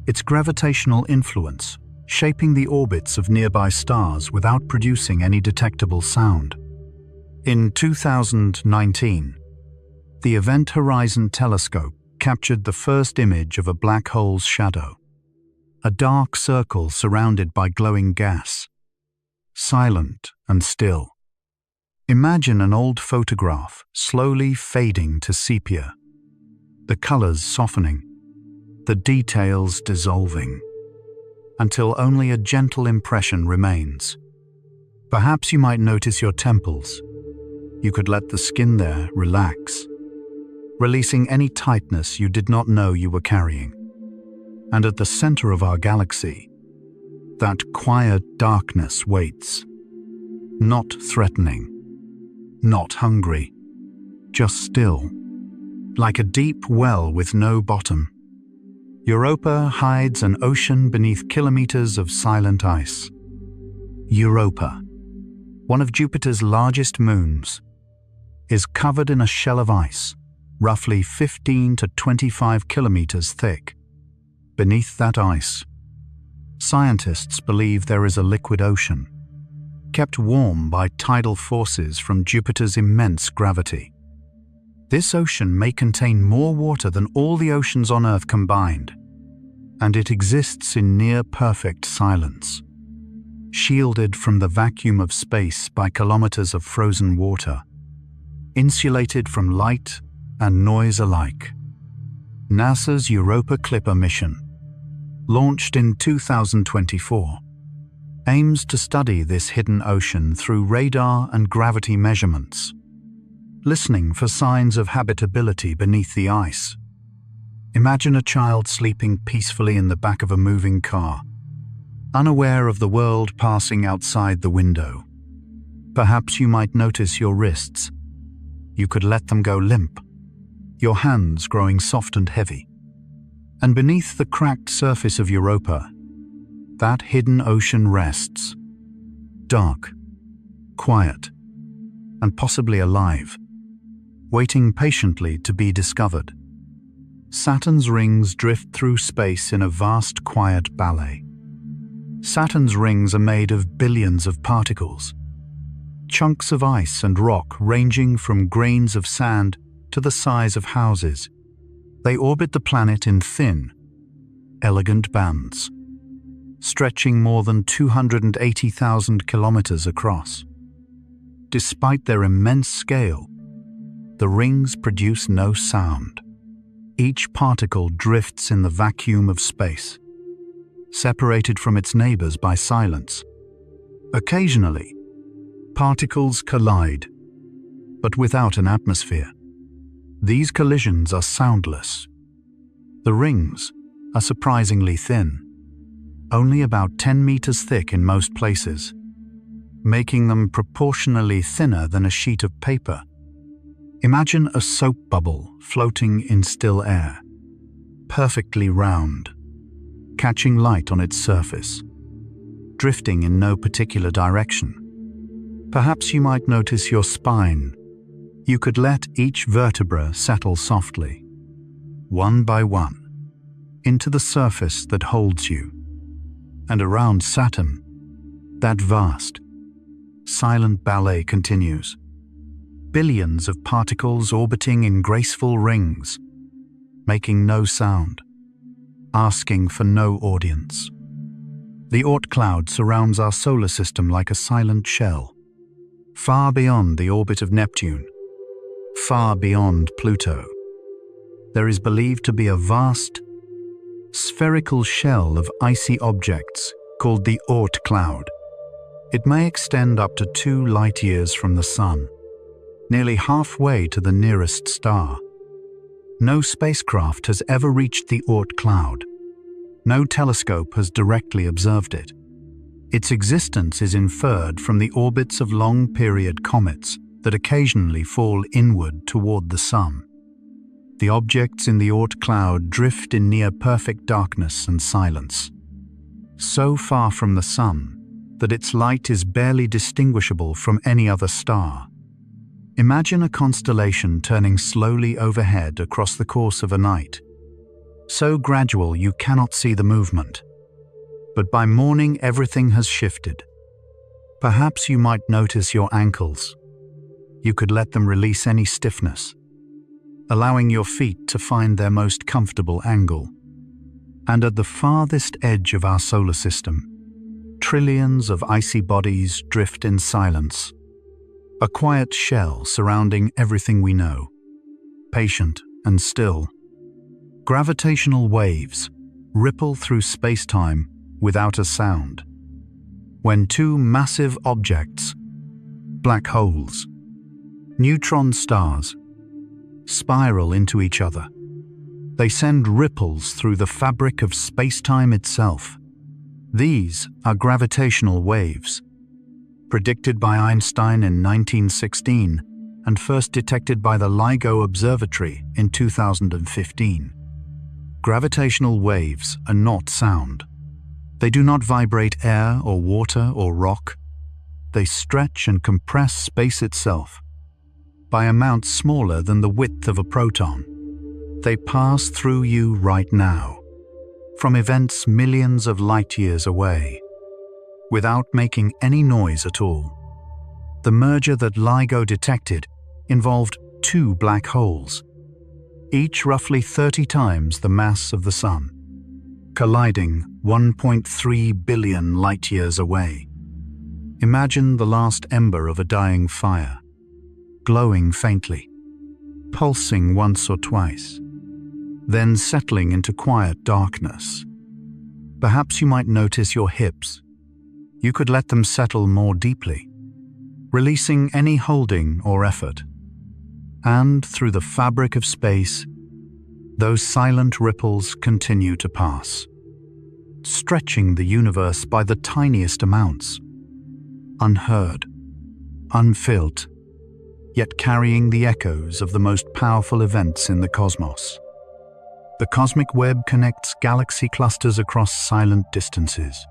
Its gravitational influence shaping the orbits of nearby stars without producing any detectable sound. In 2019, the Event Horizon Telescope captured the first image of a black hole's shadow, a dark circle surrounded by glowing gas, silent and still. Imagine an old photograph slowly fading to sepia, the colors softening, the details dissolving, until only a gentle impression remains. Perhaps you might notice your temples. You could let the skin there relax, releasing any tightness you did not know you were carrying. And at the center of our galaxy, that quiet darkness waits, not threatening, not hungry, just still, like a deep well with no bottom. Europa hides an ocean beneath kilometers of silent ice. Europa, one of Jupiter's largest moons, is covered in a shell of ice, roughly 15 to 25 kilometers thick. Beneath that ice, scientists believe there is a liquid ocean, kept warm by tidal forces from Jupiter's immense gravity. This ocean may contain more water than all the oceans on Earth combined, and it exists in near-perfect silence, shielded from the vacuum of space by kilometers of frozen water, insulated from light and noise alike. NASA's Europa Clipper mission, launched in 2024, aims to study this hidden ocean through radar and gravity measurements, listening for signs of habitability beneath the ice. Imagine a child sleeping peacefully in the back of a moving car, unaware of the world passing outside the window. Perhaps you might notice your wrists. You could let them go limp, your hands growing soft and heavy. And beneath the cracked surface of Europa, that hidden ocean rests, dark, quiet, and possibly alive, waiting patiently to be discovered. Saturn's rings drift through space in a vast, quiet ballet. Saturn's rings are made of billions of particles, chunks of ice and rock ranging from grains of sand to the size of houses. They orbit the planet in thin, elegant bands, stretching more than 280,000 kilometers across. Despite their immense scale, the rings produce no sound. Each particle drifts in the vacuum of space, separated from its neighbors by silence. Occasionally, particles collide, but without an atmosphere. These collisions are soundless. The rings are surprisingly thin, only about 10 meters thick in most places, making them proportionally thinner than a sheet of paper. Imagine a soap bubble floating in still air, perfectly round, catching light on its surface, drifting in no particular direction. Perhaps you might notice your spine. You could let each vertebra settle softly, one by one, into the surface that holds you. And around Saturn, That vast, silent ballet continues. Billions of particles orbiting in graceful rings, making no sound, asking for no audience. The Oort cloud surrounds our solar system like a silent shell, far beyond the orbit of Neptune, far beyond Pluto. There is believed to be a vast, spherical shell of icy objects called the Oort cloud. It may extend up to 2 light-years from the Sun, nearly halfway to the nearest star. No spacecraft has ever reached the Oort cloud. No telescope has directly observed it. Its existence is inferred from the orbits of long-period comets that occasionally fall inward toward the Sun. The objects in the Oort cloud drift in near-perfect darkness and silence, so far from the Sun that its light is barely distinguishable from any other star. Imagine a constellation turning slowly overhead across the course of a night, so gradual you cannot see the movement. But by morning everything has shifted. Perhaps you might notice your ankles. You could let them release any stiffness, allowing your feet to find their most comfortable angle. And at the farthest edge of our solar system, trillions of icy bodies drift in silence, a quiet shell surrounding everything we know, patient and still. Gravitational waves ripple through space-time without a sound. When 2 massive objects, black holes, neutron stars, spiral into each other, they send ripples through the fabric of space-time itself. These are gravitational waves, predicted by Einstein in 1916 and first detected by the LIGO Observatory in 2015. Gravitational waves are not sound. They do not vibrate air or water or rock. They stretch and compress space itself by amounts smaller than the width of a proton. They pass through you right now, from events millions of light-years away, without making any noise at all. The merger that LIGO detected involved 2 black holes, each roughly 30 times the mass of the Sun, colliding 1.3 billion light-years away. Imagine the last ember of a dying fire, glowing faintly, pulsing once or twice, then settling into quiet darkness. Perhaps you might notice your hips. You could let them settle more deeply, releasing any holding or effort. And through the fabric of space, those silent ripples continue to pass, stretching the universe by the tiniest amounts, unheard, unfelt, yet carrying the echoes of the most powerful events in the cosmos. The cosmic web connects galaxy clusters across silent distances.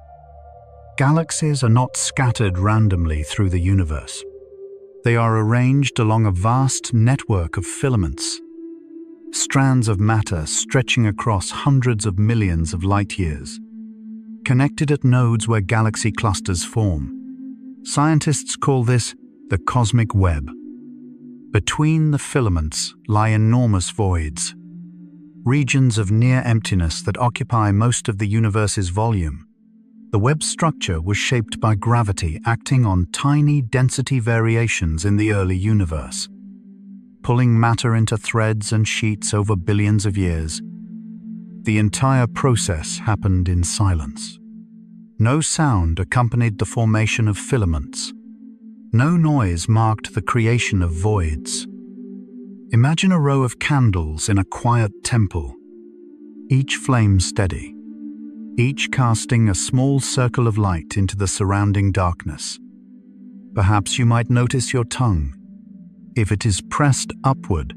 Galaxies are not scattered randomly through the universe. They are arranged along a vast network of filaments, strands of matter stretching across hundreds of millions of light-years, connected at nodes where galaxy clusters form. Scientists call this the cosmic web. Between the filaments lie enormous voids, regions of near emptiness that occupy most of the universe's volume. The web's structure was shaped by gravity acting on tiny density variations in the early universe, pulling matter into threads and sheets over billions of years. The entire process happened in silence. No sound accompanied the formation of filaments. No noise marked the creation of voids. Imagine a row of candles in a quiet temple, each flame steady, each casting a small circle of light into the surrounding darkness. Perhaps you might notice your tongue. If it is pressed upward,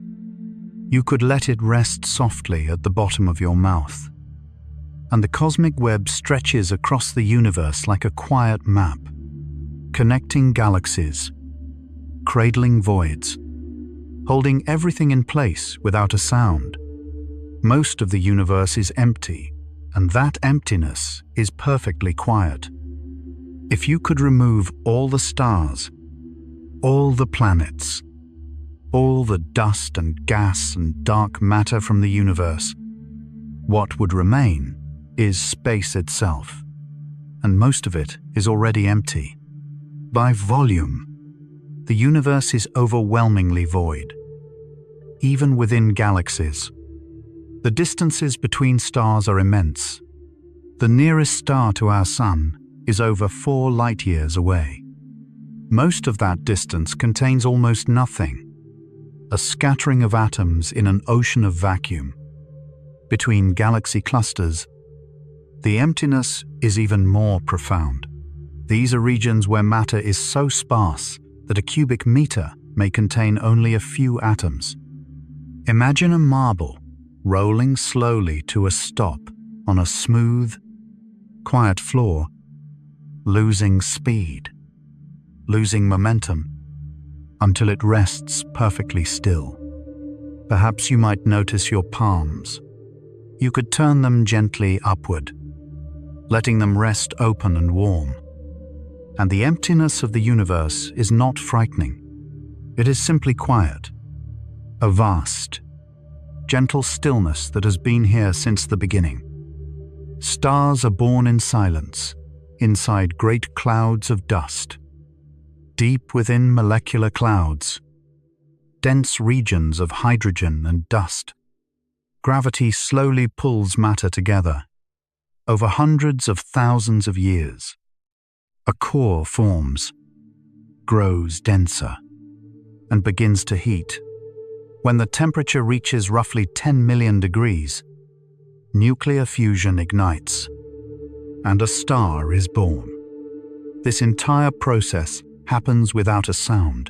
you could let it rest softly at the bottom of your mouth. And the cosmic web stretches across the universe like a quiet map, connecting galaxies, cradling voids, holding everything in place without a sound. Most of the universe is empty, and that emptiness is perfectly quiet. If you could remove all the stars, all the planets, all the dust and gas and dark matter from the universe, what would remain is space itself, and most of it is already empty. By volume, the universe is overwhelmingly void. Even within galaxies, the distances between stars are immense. The nearest star to our Sun is over 4 light-years away. Most of that distance contains almost nothing, a scattering of atoms in an ocean of vacuum. Between galaxy clusters, the emptiness is even more profound. These are regions where matter is so sparse that a cubic meter may contain only a few atoms. Imagine a marble rolling slowly to a stop on a smooth, quiet floor, losing speed, losing momentum, until it rests perfectly still. Perhaps you might notice your palms. You could turn them gently upward, letting them rest open and warm. And the emptiness of the universe is not frightening. It is simply quiet, a vast, gentle stillness that has been here since the beginning. Stars are born in silence, inside great clouds of dust. Deep within molecular clouds, dense regions of hydrogen and dust, gravity slowly pulls matter together. Over hundreds of thousands of years, a core forms, grows denser, and begins to heat. When the temperature reaches roughly 10 million degrees, nuclear fusion ignites, and a star is born. This entire process happens without a sound.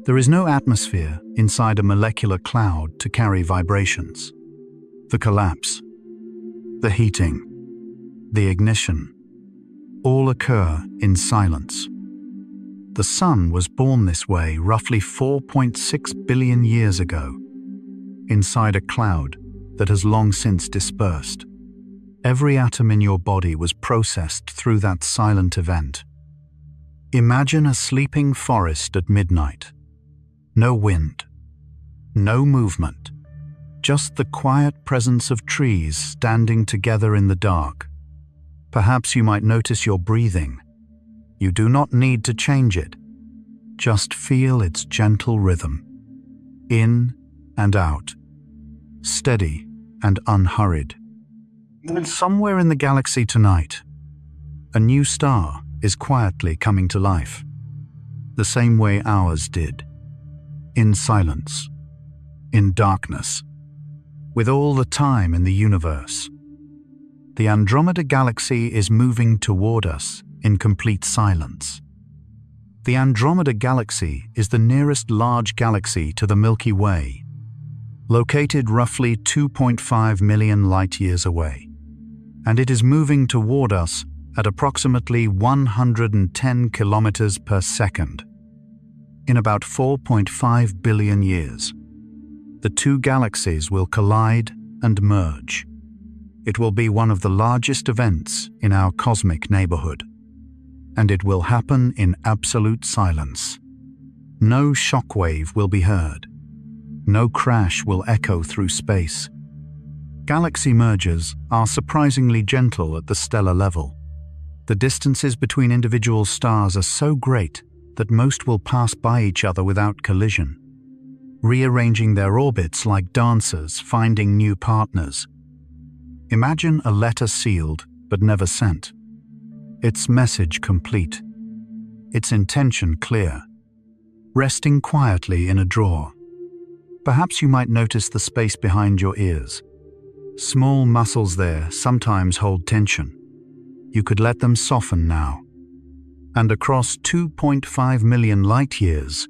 There is no atmosphere inside a molecular cloud to carry vibrations. The collapse, the heating, the ignition, all occur in silence. The Sun was born this way roughly 4.6 billion years ago, inside a cloud that has long since dispersed. Every atom in your body was processed through that silent event. Imagine a sleeping forest at midnight. No wind, no movement, just the quiet presence of trees standing together in the dark. Perhaps you might notice your breathing. You do not need to change it. Just feel its gentle rhythm. In and out. Steady and unhurried. And somewhere in the galaxy tonight, a new star is quietly coming to life. The same way ours did. In silence. In darkness. With all the time in the universe. The Andromeda Galaxy is moving toward us in complete silence. The Andromeda Galaxy is the nearest large galaxy to the Milky Way, located roughly 2.5 million light-years away, and it is moving toward us at approximately 110 kilometers per second. In about 4.5 billion years, the two galaxies will collide and merge. It will be one of the largest events in our cosmic neighborhood, and it will happen in absolute silence. No shockwave will be heard. No crash will echo through space. Galaxy mergers are surprisingly gentle at the stellar level. The distances between individual stars are so great that most will pass by each other without collision, rearranging their orbits like dancers finding new partners. Imagine a letter sealed but never sent. Its message complete. Its intention clear. Resting quietly in a drawer. Perhaps you might notice the space behind your ears. Small muscles there sometimes hold tension. You could let them soften now. And across 2.5 million light-years,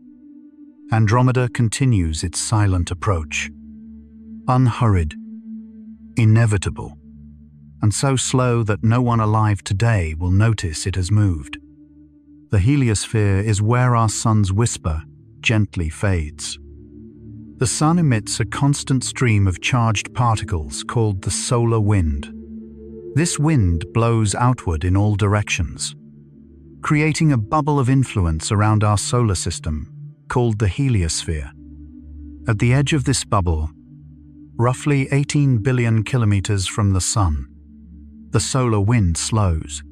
Andromeda continues its silent approach. Unhurried. Inevitable, and so slow that no one alive today will notice it has moved. The heliosphere is where our sun's whisper gently fades. The sun emits a constant stream of charged particles called the solar wind. This wind blows outward in all directions. creating a bubble of influence around our solar system called the heliosphere. At the edge of this bubble, roughly 18 billion kilometers from the Sun, the solar wind slows,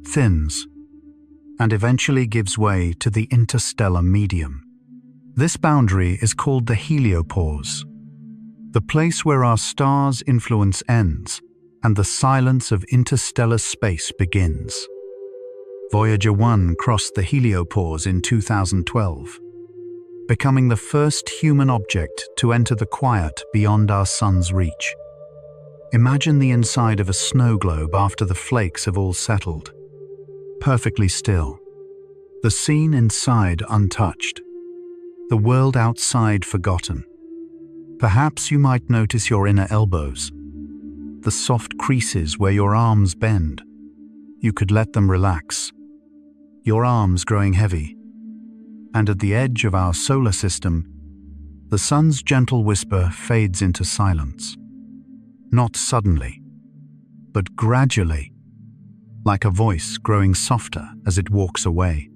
thins, and eventually gives way to the interstellar medium. This boundary is called the heliopause, the place where our star's influence ends and the silence of interstellar space begins. Voyager 1 crossed the heliopause in 2012, becoming the first human object to enter the quiet beyond our sun's reach. Imagine the inside of a snow globe after the flakes have all settled. Perfectly still. The scene inside untouched. The world outside forgotten. Perhaps you might notice your inner elbows, the soft creases where your arms bend. You could let them relax, your arms growing heavy. And at the edge of our solar system, the sun's gentle whisper fades into silence. Not suddenly, but gradually, like a voice growing softer as it walks away.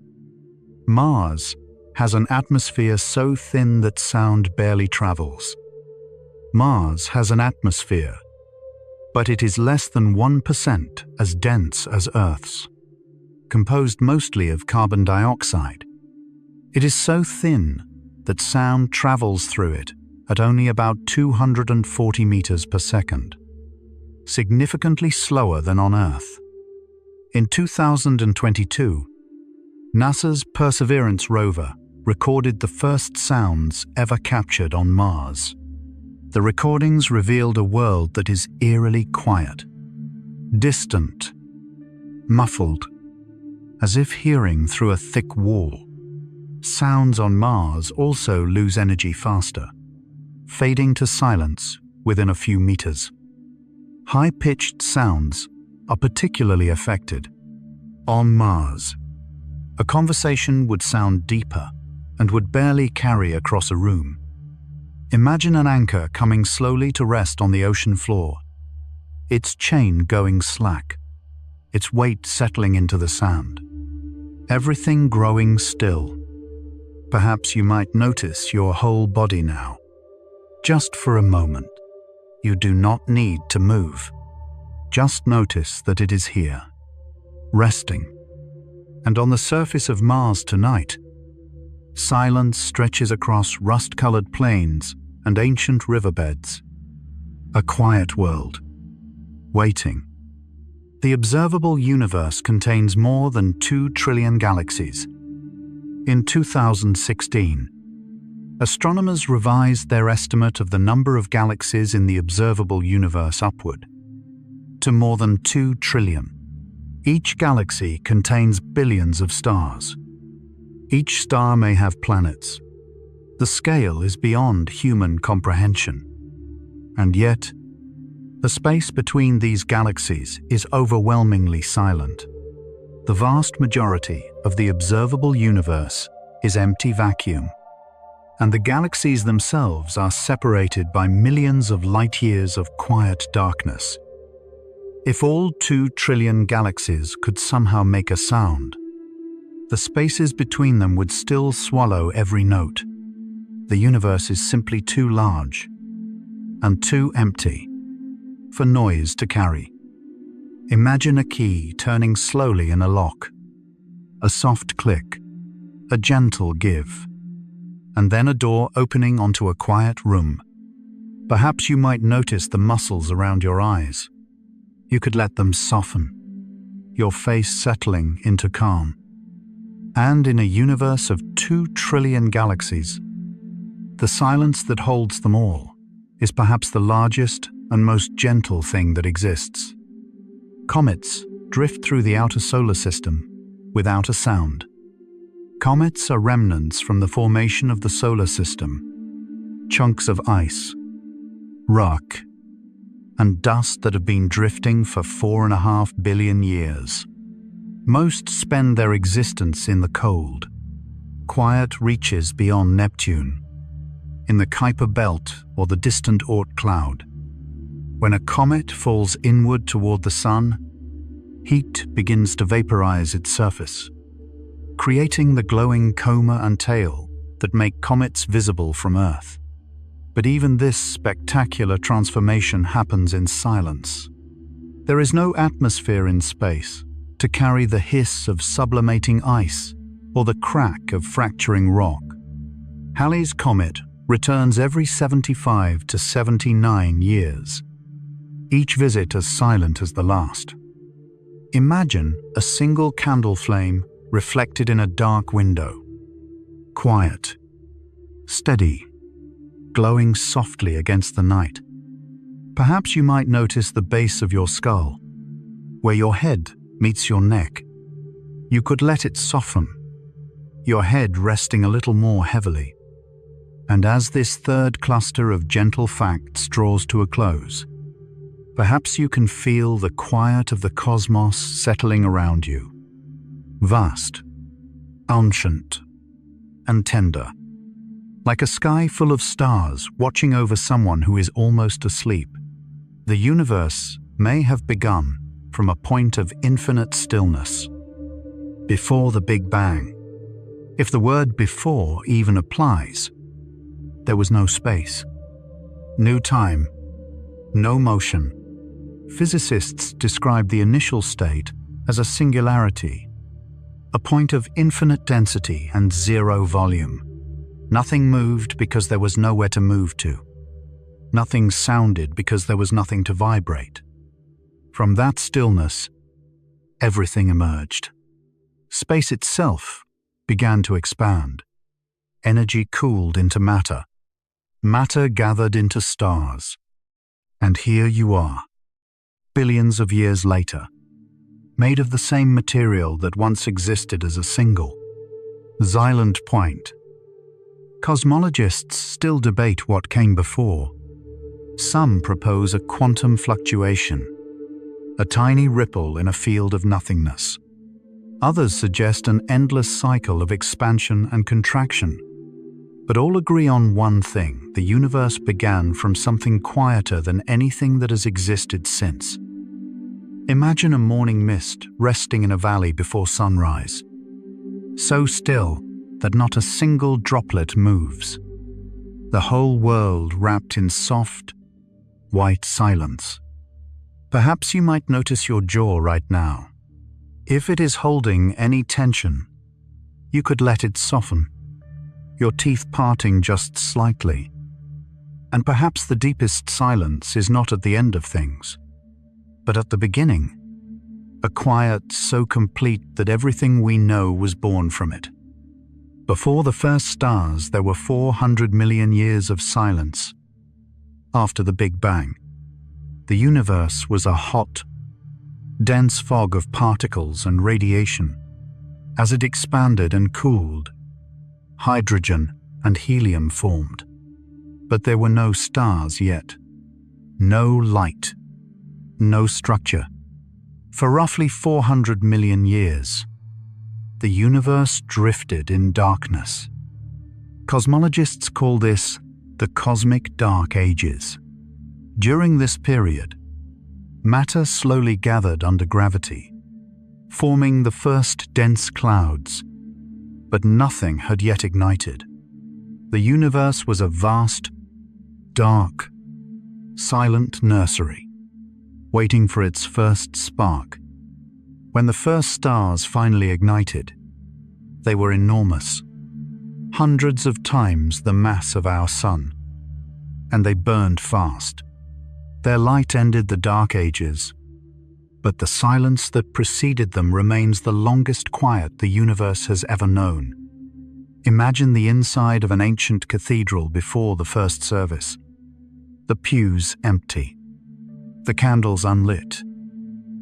Mars has an atmosphere so thin that sound barely travels. Mars has an atmosphere, but it is less than 1% as dense as Earth's, composed mostly of carbon dioxide. It is so thin that sound travels through it at only about 240 meters per second, significantly slower than on Earth. In 2022, NASA's Perseverance rover recorded the first sounds ever captured on Mars. The recordings revealed a world that is eerily quiet, distant, muffled, as if hearing through a thick wall. Sounds on Mars also lose energy faster, fading to silence within a few meters. High-pitched sounds are particularly affected. On Mars, a conversation would sound deeper and would barely carry across a room. Imagine an anchor coming slowly to rest on the ocean floor, its chain going slack, its weight settling into the sand. Everything growing still. Perhaps you might notice your whole body now. Just for a moment. You do not need to move. Just notice that it is here, resting. And on the surface of Mars tonight, silence stretches across rust-colored plains and ancient riverbeds. A quiet world, waiting. The observable universe contains more than 2 trillion galaxies. In 2016, astronomers revised their estimate of the number of galaxies in the observable universe upward to more than 2 trillion. Each galaxy contains billions of stars. Each star may have planets. The scale is beyond human comprehension. And yet, the space between these galaxies is overwhelmingly silent. The vast majority of the observable universe is empty vacuum, and the galaxies themselves are separated by millions of light-years of quiet darkness. If all 2 trillion galaxies could somehow make a sound, the spaces between them would still swallow every note. The universe is simply too large and too empty for noise to carry. Imagine a key turning slowly in a lock, a soft click, a gentle give, and then a door opening onto a quiet room. Perhaps you might notice the muscles around your eyes. You could let them soften, your face settling into calm. And in a universe of 2 trillion galaxies, the silence that holds them all is perhaps the largest and most gentle thing that exists. Comets drift through the outer solar system without a sound. Comets are remnants from the formation of the solar system, chunks of ice, rock, and dust that have been drifting for 4.5 billion years. Most spend their existence in the cold, quiet reaches beyond Neptune, in the Kuiper Belt or the distant Oort cloud. When a comet falls inward toward the sun, heat begins to vaporize its surface, creating the glowing coma and tail that make comets visible from Earth. But even this spectacular transformation happens in silence. There is no atmosphere in space to carry the hiss of sublimating ice or the crack of fracturing rock. Halley's Comet returns every 75 to 79 years, each visit as silent as the last. Imagine a single candle flame reflected in a dark window. Quiet, steady, glowing softly against the night. Perhaps you might notice the base of your skull, where your head meets your neck. You could let it soften, your head resting a little more heavily. And as this third cluster of gentle facts draws to a close, perhaps you can feel the quiet of the cosmos settling around you. Vast, ancient, and tender. Like a sky full of stars watching over someone who is almost asleep. The universe may have begun from a point of infinite stillness, before the Big Bang. If the word before even applies, there was no space, no time, no motion. Physicists describe the initial state as a singularity, a point of infinite density and zero volume. Nothing moved because there was nowhere to move to. Nothing sounded because there was nothing to vibrate. From that stillness, everything emerged. Space itself began to expand. Energy cooled into matter. Matter gathered into stars. And here you are, billions of years later, made of the same material that once existed as a single, silent point. Cosmologists still debate what came before. Some propose a quantum fluctuation, a tiny ripple in a field of nothingness. Others suggest an endless cycle of expansion and contraction. But all agree on one thing: the universe began from something quieter than anything that has existed since. Imagine a morning mist resting in a valley before sunrise, so still that not a single droplet moves. The whole world wrapped in soft, white silence. Perhaps you might notice your jaw right now. If it is holding any tension, you could let it soften, your teeth parting just slightly. And perhaps the deepest silence is not at the end of things, but at the beginning. A quiet so complete that everything we know was born from it. Before the first stars, there were 400 million years of silence. After the Big Bang, the universe was a hot, dense fog of particles and radiation. As it expanded and cooled, hydrogen and helium formed. But there were no stars yet. No light. No structure. For roughly 400 million years, the universe drifted in darkness. Cosmologists call this the Cosmic Dark Ages. During this period, matter slowly gathered under gravity, forming the first dense clouds, but nothing had yet ignited. The universe was a vast, dark, silent nursery, waiting for its first spark. When the first stars finally ignited, they were enormous, hundreds of times the mass of our sun, and they burned fast. Their light ended the Dark Ages, but the silence that preceded them remains the longest quiet the universe has ever known. Imagine the inside of an ancient cathedral before the first service. The pews empty, the candles unlit,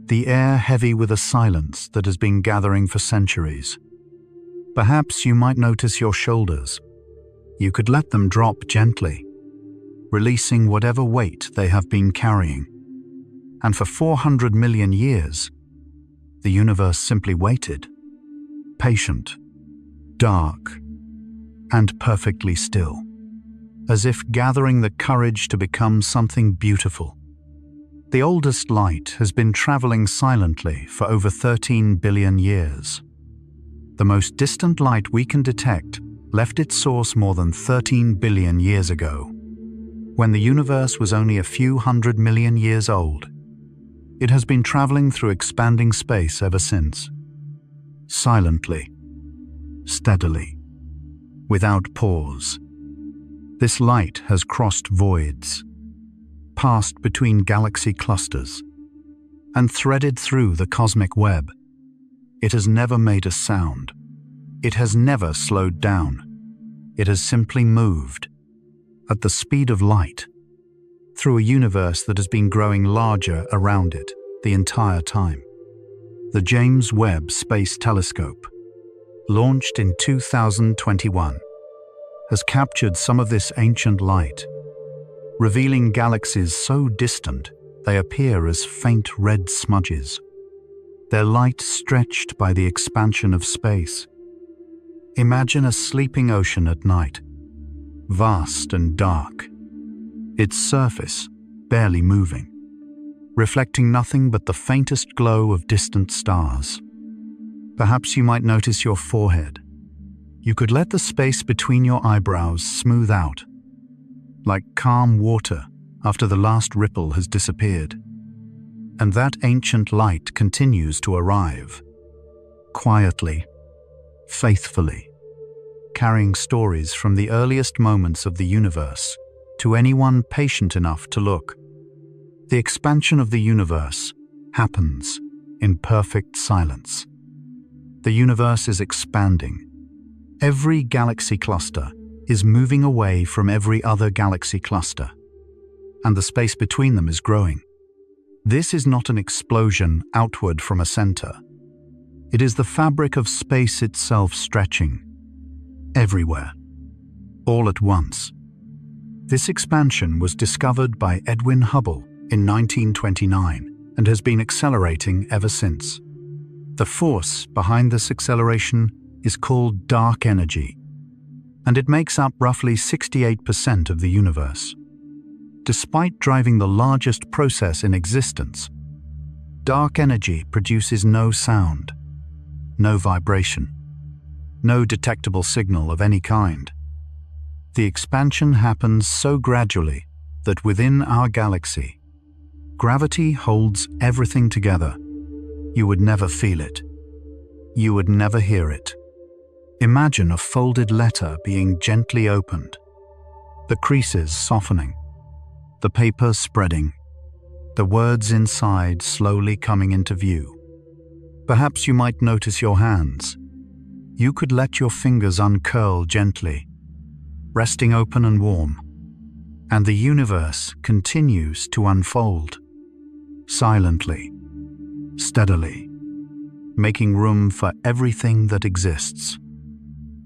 the air heavy with a silence that has been gathering for centuries. Perhaps you might notice your shoulders. You could let them drop gently, releasing whatever weight they have been carrying. And for 400 million years, the universe simply waited, patient, dark, and perfectly still, as if gathering the courage to become something beautiful. The oldest light has been traveling silently for over 13 billion years. The most distant light we can detect left its source more than 13 billion years ago, when the universe was only a few 100 million years old. It has been traveling through expanding space ever since. Silently, steadily, without pause. This light has crossed voids, passed between galaxy clusters, and threaded through the cosmic web. It has never made a sound. It has never slowed down. It has simply moved, at the speed of light, through a universe that has been growing larger around it the entire time. The James Webb Space Telescope, launched in 2021, has captured some of this ancient light, revealing galaxies so distant they appear as faint red smudges, their light stretched by the expansion of space. Imagine a sleeping ocean at night, vast and dark, its surface barely moving, reflecting nothing but the faintest glow of distant stars. Perhaps you might notice your forehead. You could let the space between your eyebrows smooth out, like calm water after the last ripple has disappeared. And that ancient light continues to arrive, quietly, faithfully, carrying stories from the earliest moments of the universe to anyone patient enough to look. The expansion of the universe happens in perfect silence. The universe is expanding. Every galaxy cluster is moving away from every other galaxy cluster, and the space between them is growing. This is not an explosion outward from a center. It is the fabric of space itself stretching, everywhere, all at once. This expansion was discovered by Edwin Hubble in 1929 and has been accelerating ever since. The force behind this acceleration is called dark energy, and it makes up roughly 68% of the universe. Despite driving the largest process in existence, dark energy produces no sound, no vibration, no detectable signal of any kind. The expansion happens so gradually that within our galaxy, gravity holds everything together. You would never feel it. You would never hear it. Imagine a folded letter being gently opened, the creases softening, the paper spreading, the words inside slowly coming into view. Perhaps you might notice your hands. You could let your fingers uncurl gently, resting open and warm, and the universe continues to unfold, silently, steadily, making room for everything that exists,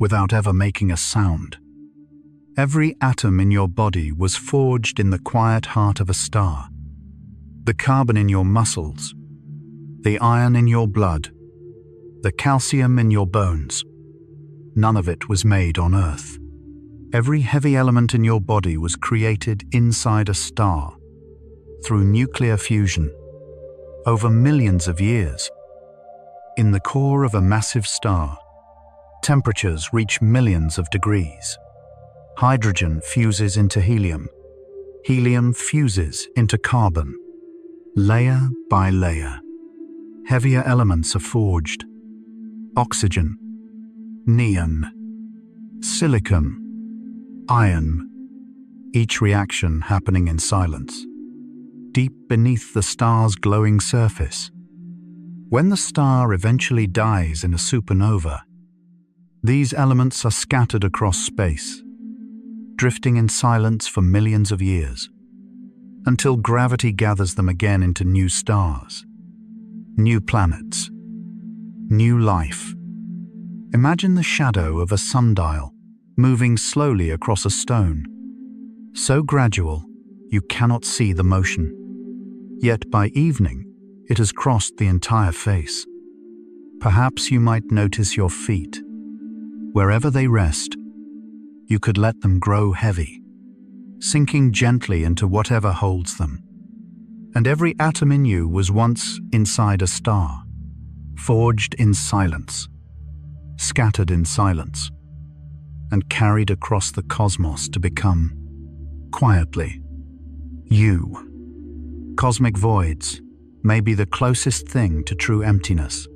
without ever making a sound. Every atom in your body was forged in the quiet heart of a star. The carbon in your muscles, the iron in your blood, the calcium in your bones. None of it was made on Earth. Every heavy element in your body was created inside a star, through nuclear fusion, over millions of years. In the core of a massive star, temperatures reach millions of degrees. Hydrogen fuses into helium. Helium fuses into carbon. Layer by layer, heavier elements are forged. Oxygen, neon, silicon, iron, each reaction happening in silence, deep beneath the star's glowing surface. When the star eventually dies in a supernova, these elements are scattered across space, drifting in silence for millions of years, until gravity gathers them again into new stars, new planets, new life. Imagine the shadow of a sundial moving slowly across a stone, so gradual you cannot see the motion. Yet by evening, it has crossed the entire face. Perhaps you might notice your feet. Wherever they rest, you could let them grow heavy, sinking gently into whatever holds them. And every atom in you was once inside a star, forged in silence, scattered in silence, and carried across the cosmos to become, quietly, you. Cosmic voids may be the closest thing to true emptiness.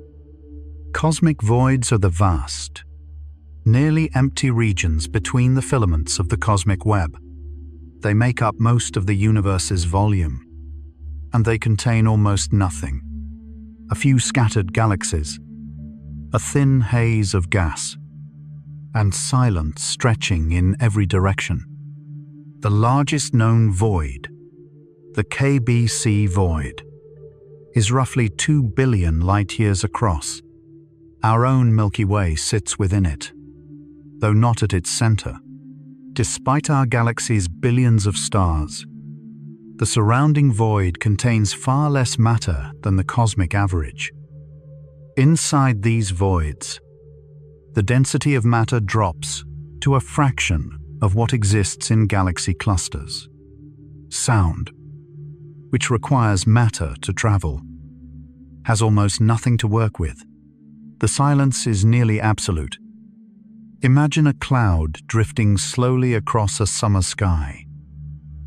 Cosmic voids are the vast, nearly empty regions between the filaments of the cosmic web. They make up most of the universe's volume, and they contain almost nothing. A few scattered galaxies, a thin haze of gas, and silence stretching in every direction. The largest known void, the KBC void, is roughly 2 billion light-years across. Our own Milky Way sits within it, though not at its center. Despite our galaxy's billions of stars, the surrounding void contains far less matter than the cosmic average. Inside these voids, the density of matter drops to a fraction of what exists in galaxy clusters. Sound, which requires matter to travel, has almost nothing to work with. The silence is nearly absolute. Imagine a cloud drifting slowly across a summer sky,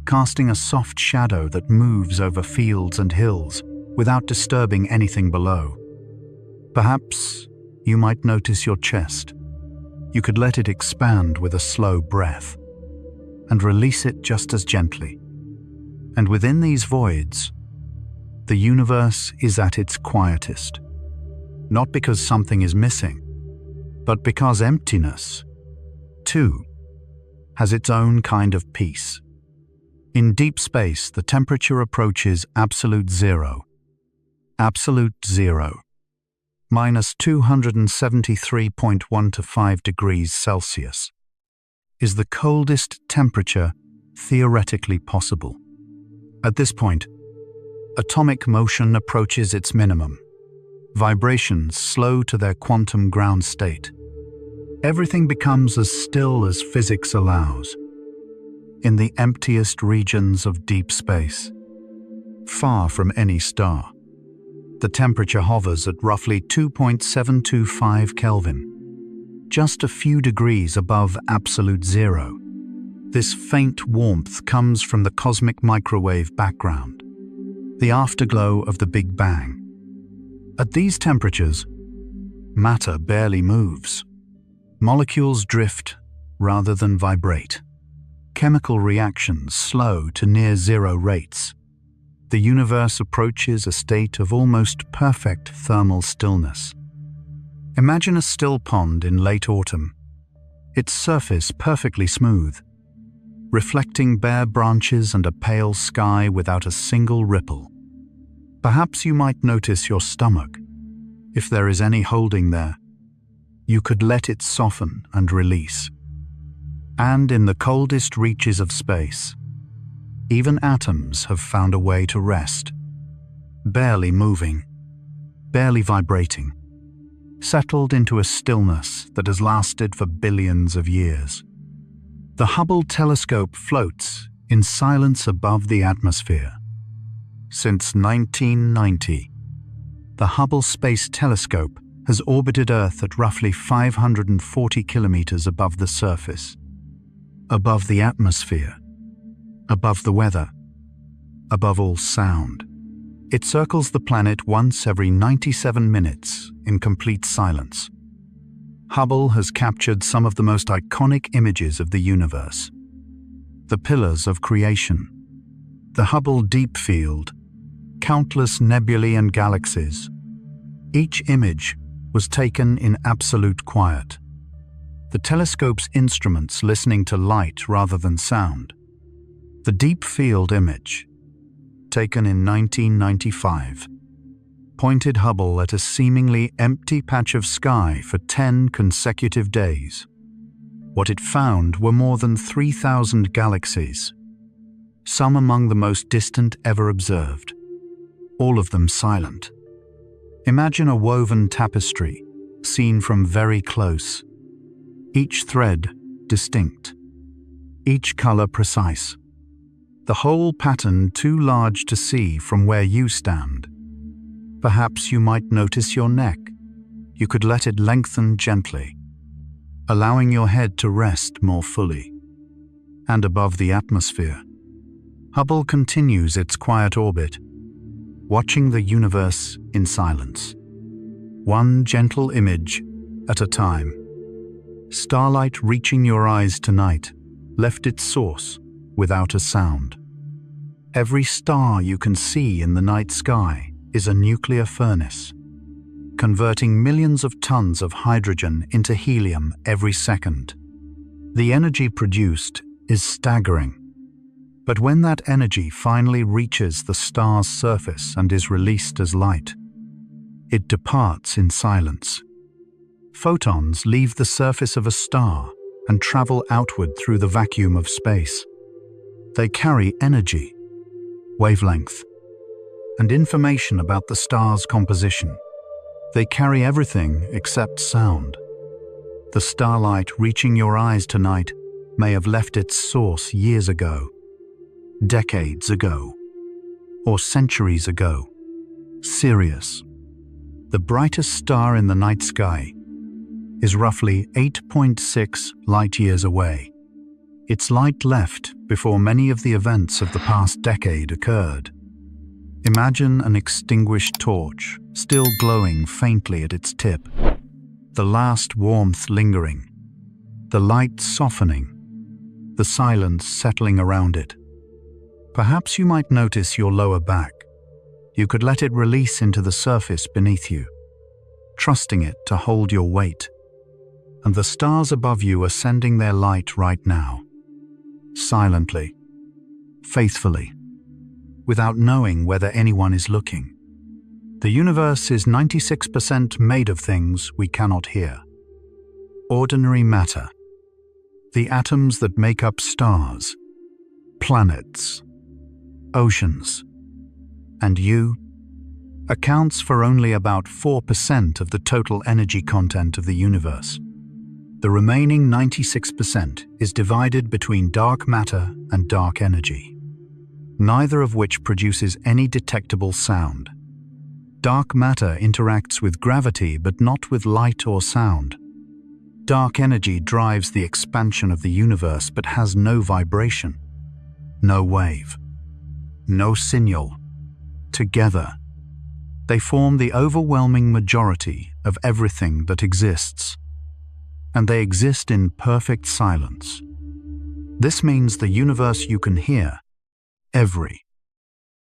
casting a soft shadow that moves over fields and hills without disturbing anything below. Perhaps you might notice your chest. You could let it expand with a slow breath and release it just as gently. And within these voids, the universe is at its quietest, not because something is missing, but because emptiness, too, has its own kind of peace. In deep space, the temperature approaches absolute zero. Absolute zero. Minus 273.125 degrees Celsius is the coldest temperature theoretically possible. At this point, atomic motion approaches its minimum. Vibrations slow to their quantum ground state. Everything becomes as still as physics allows. In the emptiest regions of deep space, far from any star, the temperature hovers at roughly 2.725 Kelvin, just a few degrees above absolute zero. This faint warmth comes from the cosmic microwave background, the afterglow of the Big Bang. At these temperatures, matter barely moves. Molecules drift rather than vibrate. Chemical reactions slow to near zero rates. The universe approaches a state of almost perfect thermal stillness. Imagine a still pond in late autumn, its surface perfectly smooth, reflecting bare branches and a pale sky without a single ripple. Perhaps you might notice your stomach. If there is any holding there, you could let it soften and release. And in the coldest reaches of space, even atoms have found a way to rest, barely moving, barely vibrating, settled into a stillness that has lasted for billions of years. The Hubble telescope floats in silence above the atmosphere. Since 1990, the Hubble Space Telescope has orbited Earth at roughly 540 kilometers above the surface, above the atmosphere, above the weather, above all sound. It circles the planet once every 97 minutes in complete silence. Hubble has captured some of the most iconic images of the universe. The pillars of creation, the Hubble Deep Field, countless nebulae and galaxies. Each image was taken in absolute quiet. The telescope's instruments listening to light rather than sound. The Deep Field image, taken in 1995, pointed Hubble at a seemingly empty patch of sky for 10 consecutive days. What it found were more than 3,000 galaxies, some among the most distant ever observed, all of them silent. Imagine a woven tapestry, seen from very close, each thread distinct, each color precise. The whole pattern too large to see from where you stand. Perhaps you might notice your neck, you could let it lengthen gently, allowing your head to rest more fully. And above the atmosphere, Hubble continues its quiet orbit, watching the universe in silence, one gentle image at a time. Starlight reaching your eyes tonight left its source without a sound. Every star you can see in the night sky is a nuclear furnace, converting millions of tons of hydrogen into helium every second. The energy produced is staggering. But when that energy finally reaches the star's surface and is released as light, it departs in silence. Photons leave the surface of a star and travel outward through the vacuum of space. They carry energy, wavelength, and information about the star's composition. They carry everything except sound. The starlight reaching your eyes tonight may have left its source years ago, decades ago, or centuries ago. Sirius, the brightest star in the night sky, is roughly 8.6 light-years away. Its light left before many of the events of the past decade occurred. Imagine an extinguished torch, still glowing faintly at its tip, the last warmth lingering, the light softening, the silence settling around it. Perhaps you might notice your lower back. You could let it release into the surface beneath you, trusting it to hold your weight. And the stars above you are sending their light right now, silently, faithfully, without knowing whether anyone is looking. The universe is 96% made of things we cannot hear. Ordinary matter, the atoms that make up stars, planets, oceans, and you, accounts for only about 4% of the total energy content of the universe. The remaining 96% is divided between dark matter and dark energy, neither of which produces any detectable sound. Dark matter interacts with gravity but not with light or sound. Dark energy drives the expansion of the universe but has no vibration, no wave, no signal. Together, they form the overwhelming majority of everything that exists, and they exist in perfect silence. This means the universe you can hear, every